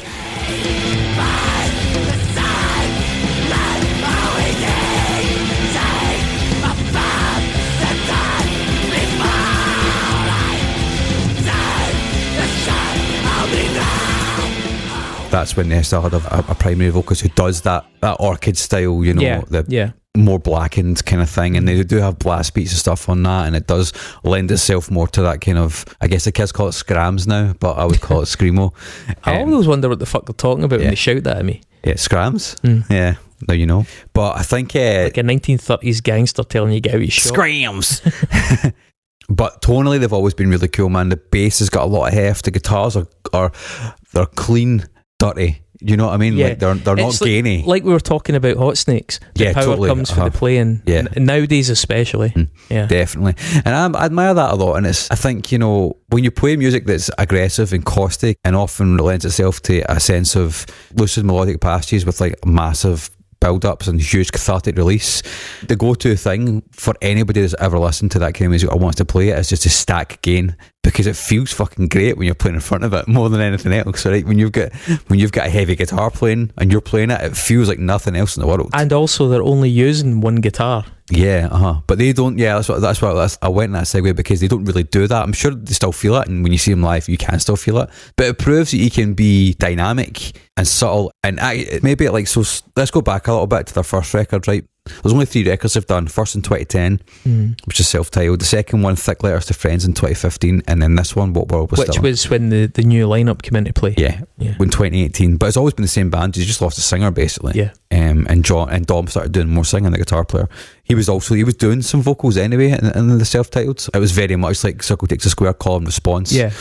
That's when they still had a primary vocalist who does that Orchid style, you know, more blackened kind of thing, and they do have blast beats and stuff on that, and it does lend itself more to that kind of, I guess the kids call it scrams now, but I would call it screamo. I always wonder what the fuck they're talking about when they shout that at me. Yeah, scrams. Yeah, now you know. But I think like a 1930s gangster telling you get out your shop. Screams. But tonally they've always been really cool, man. The bass has got a lot of heft. The guitars are they're clean, dirty. You know what I mean? Yeah. Like they're not gainy. Like we were talking about Hot Snakes. The power totally. comes for the playing. Yeah. Nowadays especially. Yeah. Definitely. And I admire that a lot. And I think, you know, when you play music that's aggressive and caustic and often lends itself to a sense of lucid melodic passages with like massive build-ups and huge cathartic release, the go-to thing for anybody that's ever listened to that kind of music or wants to play it is just to stack gain, because it feels fucking great when you're playing in front of it more than anything else, right? When you've got a heavy guitar playing and you're playing it, it feels like nothing else in the world. And also they're only using one guitar. Yeah, but they don't. Yeah, that's what I went in that segue, because they don't really do that. I'm sure they still feel it, and when you see them live, you can still feel it. But it proves that you can be dynamic and subtle. And maybe like, so let's go back a little bit to their first record, right? There's only 3 records they've done. First in 2010, which is self-titled. The second one, Thick Letters to Friends, in 2015, and then this one, What World Was Still. Which was when the new lineup came into play. Yeah, in 2018. But it's always been the same band. You just lost a singer basically. Yeah. And Dom started doing more singing, the guitar player. He was doing some vocals anyway in the self-titled. It was very much like Circle Takes a Square, Call and Response. Yeah.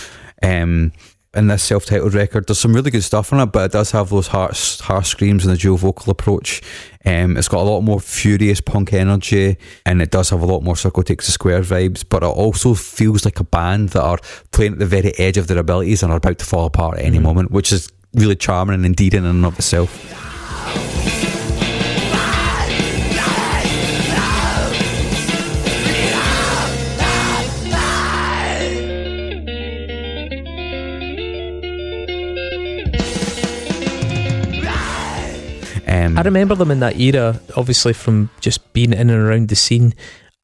In this self-titled record, there's some really good stuff on it, but it does have those harsh screams and the dual vocal approach. It's got a lot more furious punk energy, and it does have a lot more Circle Takes a Square vibes, but it also feels like a band that are playing at the very edge of their abilities and are about to fall apart at any moment, which is really charming and endearing in and of itself. I remember them in that era, obviously from just being in and around the scene,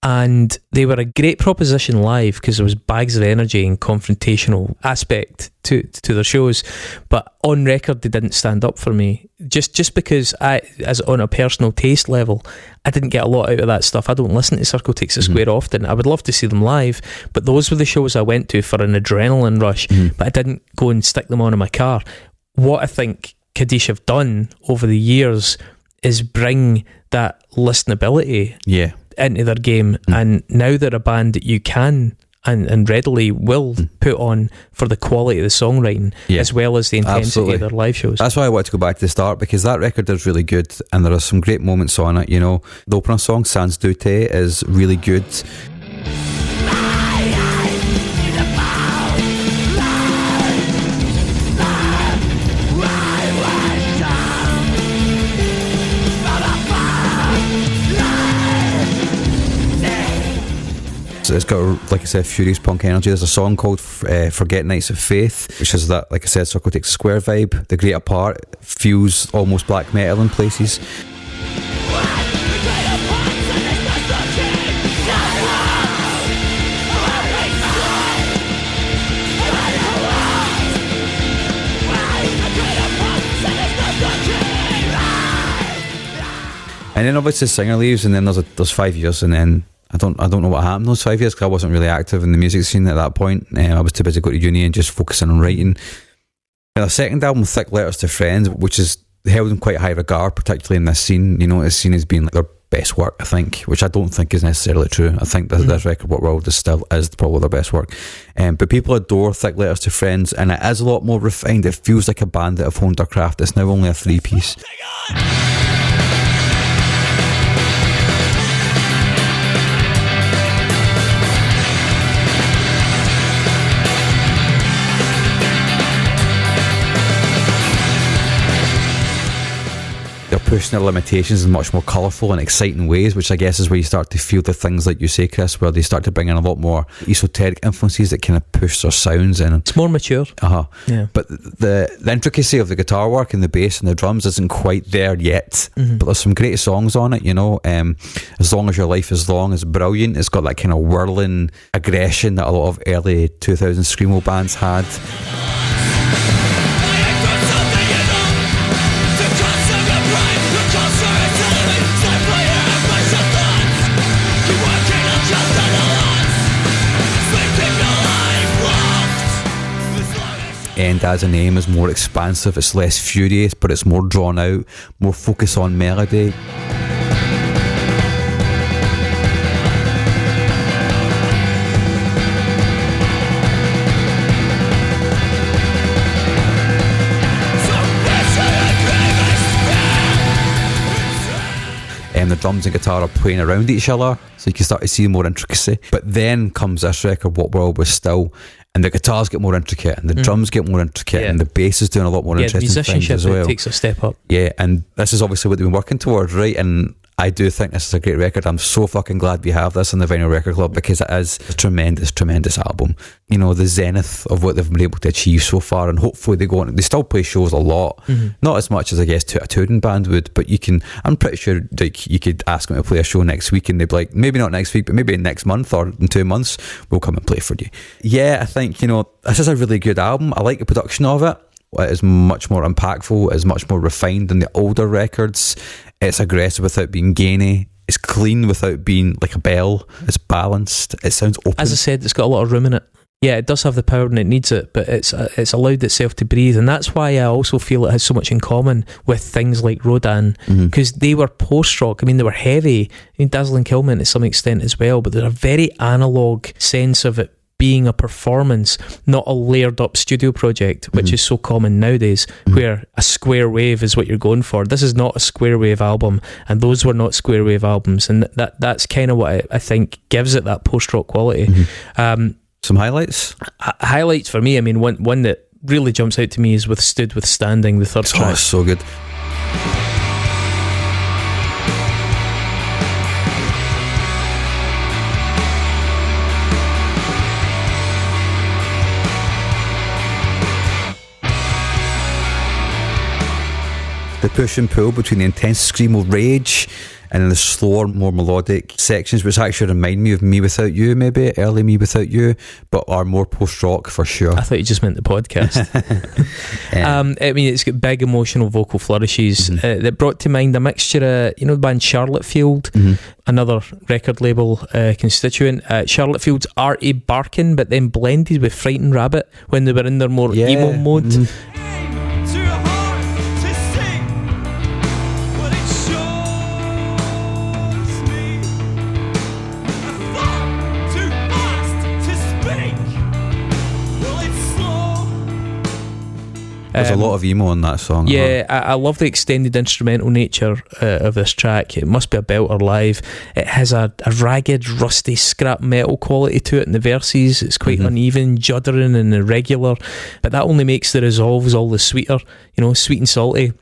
and they were a great proposition live because there was bags of energy and confrontational aspect to their shows, but on record they didn't stand up for me, just because as on a personal taste level, I didn't get a lot out of that stuff. I don't listen to Circle Takes a Square often. I would love to see them live, but those were the shows I went to for an adrenaline rush, but I didn't go and stick them on in my car. What I think Kaddish have done over the years is bring that listenability into their game, and now they're a band that you can and readily will put on for the quality of the songwriting as well as the intensity of their live shows. That's why I want to go back to the start, because that record is really good and there are some great moments on it. You know, the opener song Sans Doute is really good. It's got, like I said, furious punk energy. There's a song called Forget Nights of Faith, which is that, like I said, Circle Takes a Square vibe. The Great Apart feels almost black metal in places. And then obviously the singer leaves, and then there's 5 years, and then I don't know what happened those 5 years, because I wasn't really active in the music scene at that point. I was too busy going to uni and just focusing on writing. And the second album, Thick Letters to Friends, which is held in quite high regard, particularly in this scene. You know, it's seen as being like their best work, I think, which I don't think is necessarily true. I think that this record, What World, is probably their best work. But people adore Thick Letters to Friends, and it is a lot more refined. It feels like a band that have honed their craft. It's now only a 3-piece. They're pushing their limitations in much more colourful and exciting ways, which I guess is where you start to feel the things like you say, Chris, where they start to bring in a lot more esoteric influences that kind of push their sounds in. It's more mature. Yeah. But the intricacy of the guitar work and the bass and the drums isn't quite there yet. But there's some great songs on it, you know. As Long As Your Life Is Long is brilliant. It's got that kind of whirling aggression that a lot of early 2000s screamo bands had. End As a Name is more expansive, it's less furious, but it's more drawn out, more focus on melody. The drums and guitar are playing around each other, so you can start to see more intricacy. But then comes this record, What World Was Still, and the guitars get more intricate, and the drums get more intricate, and the bass is doing a lot more interesting things as well. It takes a step up. Yeah, and this is obviously what they've been working towards, right? And I do think this is a great record. I'm so fucking glad we have this in the Vinyl Record Club, because it is a tremendous, tremendous album. You know, the zenith of what they've been able to achieve so far, and hopefully they still play shows a lot. Not as much as I guess a touring band would, but I'm pretty sure like you could ask them to play a show next week and they'd be like, maybe not next week, but maybe next month or in 2 months, we'll come and play for you. Yeah, I think, you know, this is a really good album. I like the production of it. It is much more impactful, it is much more refined than the older records. It's aggressive without being gainy. It's clean without being like a bell. It's balanced. It sounds open. As I said, it's got a lot of room in it. Yeah, it does have the power and it needs it, but it's allowed itself to breathe, and that's why I also feel it has so much in common with things like Broaden, because they were post-rock. I mean, they were heavy. I mean, Dazzling Killman to some extent as well, but there's a very analogue sense of it being a performance, not a layered up studio project, which is so common nowadays, where a square wave is what you're going for. This is not a square wave album, and those were not square wave albums, and that's kind of what I think gives it that post-rock quality. Some highlights? Highlights for me, I mean, one that really jumps out to me is Withstanding, the third track. Oh, it's so good. The push and pull between the intense scream of rage and then the slower, more melodic sections, which actually remind me of Me Without You, maybe early Me Without You, but are more post-rock for sure. I thought you just meant the podcast. I mean, it's got big emotional vocal flourishes that brought to mind a mixture of, you know, the band Charlottesfield, another record label constituent. Charlottefield's R.A. Barkin, but then blended with Frightened Rabbit when they were in their more emo mode. There's a lot of emo in that song. Yeah, I love the extended instrumental nature of this track. It must be a belter live. It has a ragged, rusty scrap metal quality to it in the verses. It's quite uneven, juddering and irregular, but that only makes the resolves all the sweeter, you know, sweet and salty.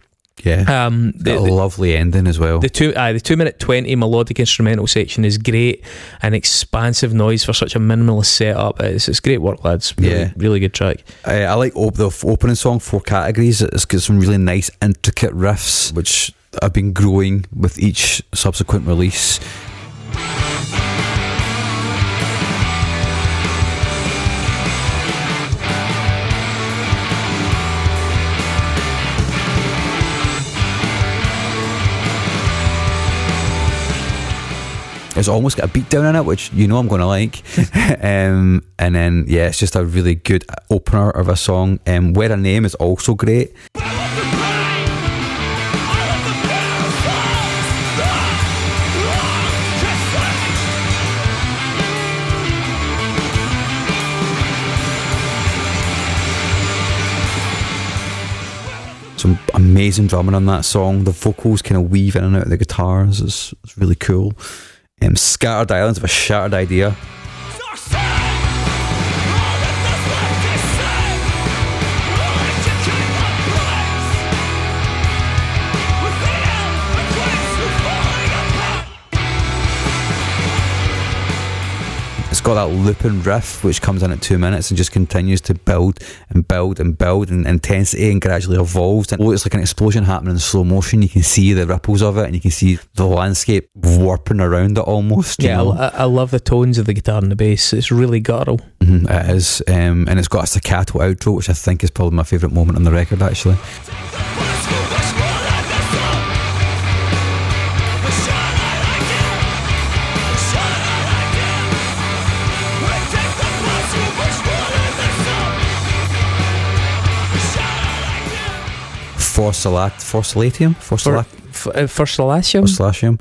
Yeah. Got a lovely ending as well. The 2-minute 20 melodic instrumental section is great, and expansive noise for such a minimalist setup. It's great work, lads. Really good track. I like the opening song, 4 Categories. It's got some really nice intricate riffs which have been growing with each subsequent release. It's almost got a beat down in it, which you know I'm going to like. And then, yeah, it's just a really good opener of a song. Where a Name is also great. Some amazing drumming on that song. The vocals kind of weave in and out of the guitars. It's really cool. Scattered Islands of a Shattered Idea. It's got that looping riff which comes in at 2 minutes and just continues to build and build and build in intensity and gradually evolves. And it's like an explosion happening in slow motion. You can see the ripples of it and you can see the landscape warping around it almost. Yeah, I love the tones of the guitar and the bass. It's really guttural. It is. And it's got a staccato outro, which I think is probably my favourite moment on the record, actually. For Solatium?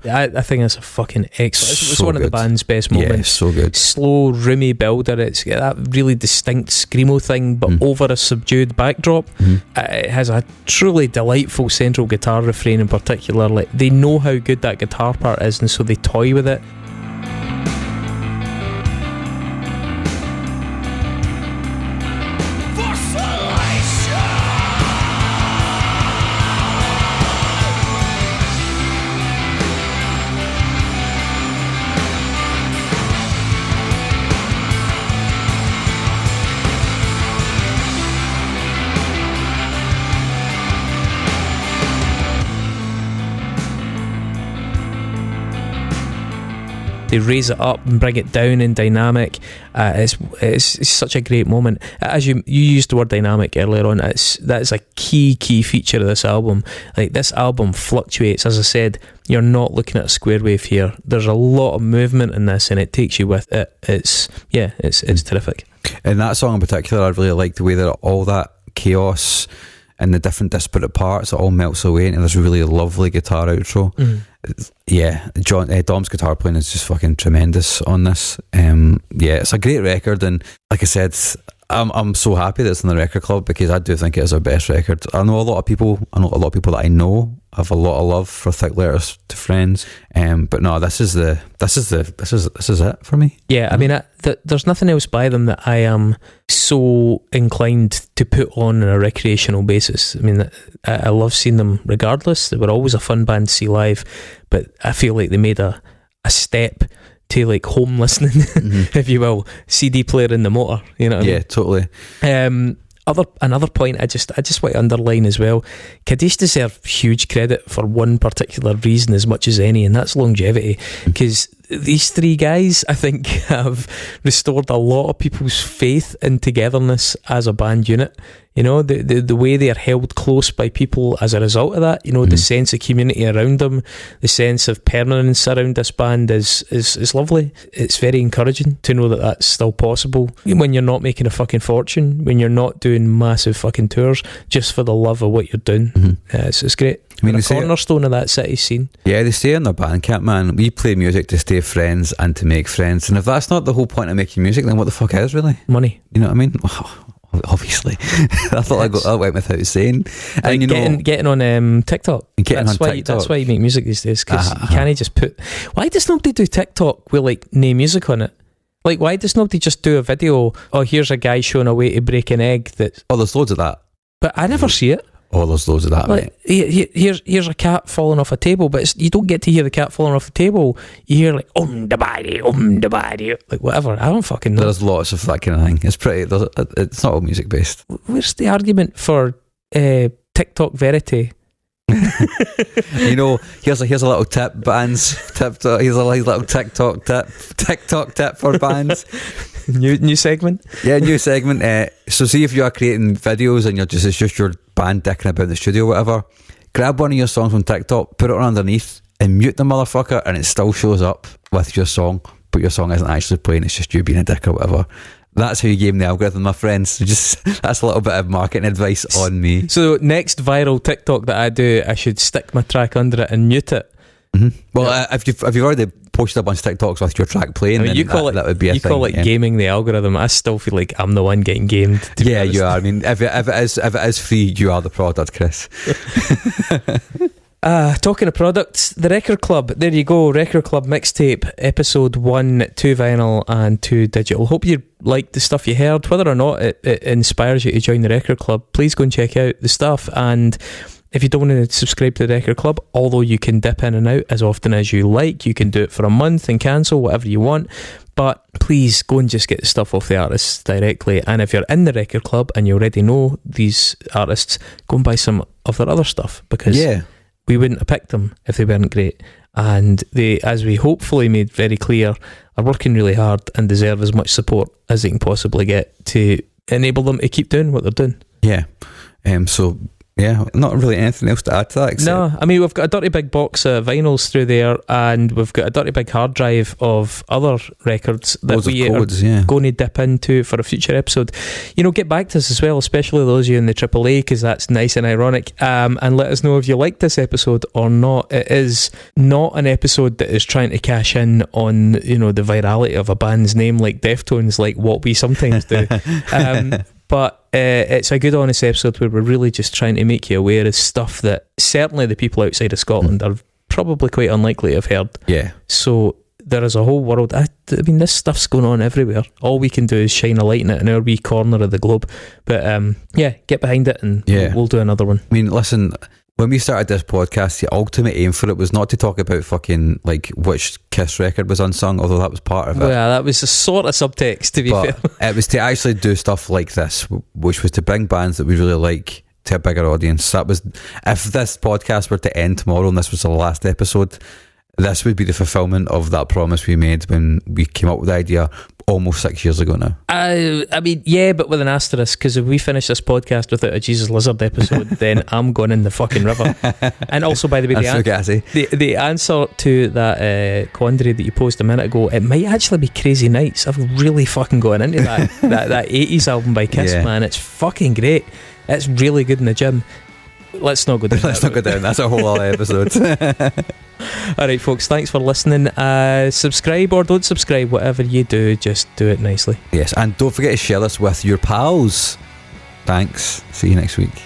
I think that's a fucking excellent. It's So one of the good. band's best moments. Yeah, so good. Slow, roomy builder. It's got that really distinct screamo thing, but over a subdued backdrop. It has a truly delightful central guitar refrain in particular. Like, they know how good that guitar part is, and so they toy with it. They raise it up and bring it down in dynamic. It's such a great moment. As you used the word dynamic earlier on, that is a key feature of this album. Like, this album fluctuates. As I said, you're not looking at a square wave here. There's a lot of movement in this, and it takes you with it. It's terrific. In that song in particular, I really like the way that all that chaos and the different disparate parts, it all melts away into this really lovely guitar outro. Yeah, Dom's guitar playing is just fucking tremendous on this. It's a great record, and like I said, I'm so happy that it's in the record club, because I do think it is our best record. I know a lot of people that I know have a lot of love for Thick Letters to Friends, but no, this is it for me. Yeah, I mean, there's nothing else by them that I am so inclined to put on a recreational basis. I mean, I love seeing them regardless. They were always a fun band to see live, but I feel like they made a step to like home listening, if you will, CD player in the motor. You know what I mean? Yeah, totally. Another point I just want to underline as well, Kaddish deserve huge credit for one particular reason as much as any, and that's longevity, because these three guys, I think, have restored a lot of people's faith in togetherness as a band unit. You know, the way they are held close by people as a result of that, you know, the sense of community around them, the sense of permanence around this band is lovely. It's very encouraging to know that that's still possible when you're not making a fucking fortune, when you're not doing massive fucking tours just for the love of what you're doing. It's great. I mean, a cornerstone of that city scene. Yeah, they say in their Bandcamp, man, we play music to stay friends and to make friends. And if that's not the whole point of making music, then what the fuck is really? Money. You know what I mean? Obviously. I thought that went without saying. And getting on TikTok. That's why you make music these days, because you can't just put... Why does nobody do TikTok with like no music on it? Like, why does nobody just do a video, oh, here's a guy showing a way to break an egg? Oh, there's loads of that. But I never see it. Oh, there's loads of that, mate. Here's a cat falling off a table, but you don't get to hear the cat falling off the table. You hear like the body, like whatever. I don't fucking know. There's lots of that kind of thing. It's pretty. It's not all music based. Where's the argument for TikTok verity? You know, here's a little tip, bands. Here's a little TikTok tip for bands. New segment. Yeah, new segment. So see if you are creating videos and it's just your band dicking about in the studio or whatever, grab one of your songs from TikTok, put it on underneath and mute the motherfucker, and it still shows up with your song, but your song isn't actually playing, it's just you being a dick or whatever. That's how you game the algorithm, my friends. So that's a little bit of marketing advice on me. So next viral TikTok that I do, I should stick my track under it and mute it. Mm-hmm. Well, if you've already posted a bunch of TikToks with your track playing, then that would be a thing. You call it gaming the algorithm. I still feel like I'm the one getting gamed. Yeah, you are. I mean, if it is free, you are the product, Chris. Talking of products, the Record Club. There you go, Record Club Mixtape, episode 1, 2 vinyl and 2 digital. Hope you liked the stuff you heard. Whether or not it inspires you to join the Record Club, please go and check out the stuff. And if you don't want to subscribe to the Record Club, although you can dip in and out as often as you like, you can do it for a month and cancel whatever you want, but please go and just get the stuff off the artists directly. And if you're in the Record Club and you already know these artists, go and buy some of their other stuff, because we wouldn't have picked them if they weren't great. And they, as we hopefully made very clear, are working really hard and deserve as much support as they can possibly get to enable them to keep doing what they're doing. Yeah. So yeah, not really anything else to add to that. Except no, I mean, we've got a dirty big box of vinyls through there, and we've got a dirty big hard drive of other records that loads we of codes, are going to dip into for a future episode. You know, get back to us as well, especially those of you in the AAA, because that's nice and ironic, and let us know if you liked this episode or not. It is not an episode that is trying to cash in on, you know, the virality of a band's name like Deftones, like what we sometimes do. But it's a good honest episode where we're really just trying to make you aware of stuff that certainly the people outside of Scotland are probably quite unlikely to have heard. Yeah. So there is a whole world. I mean, this stuff's going on everywhere. All we can do is shine a light in it in our wee corner of the globe. But yeah, get behind it and we'll do another one. I mean, listen, when we started this podcast, the ultimate aim for it was not to talk about fucking like which Kiss record was unsung, although that was part of it. Well, that was a sort of subtext, to be fair. It was to actually do stuff like this, which was to bring bands that we really like to a bigger audience. That was, if this podcast were to end tomorrow and this was the last episode, this would be the fulfillment of that promise we made when we came up with the idea almost 6 years ago now. I mean, yeah, but with an asterisk, because if we finish this podcast without a Jesus Lizard episode, then I'm going in the fucking river. And also, by the way, the answer to that quandary that you posed a minute ago, it might actually be Crazy Nights. I've really fucking gone into that 80s album by Kiss, man. It's fucking great. It's really good in the gym. Let's not go down. Let's not go down. That's a whole other episode. Alright, folks, thanks for listening. Subscribe or don't subscribe, whatever you do, just do it nicely. Yes, and don't forget to share this with your pals. Thanks. See you next week.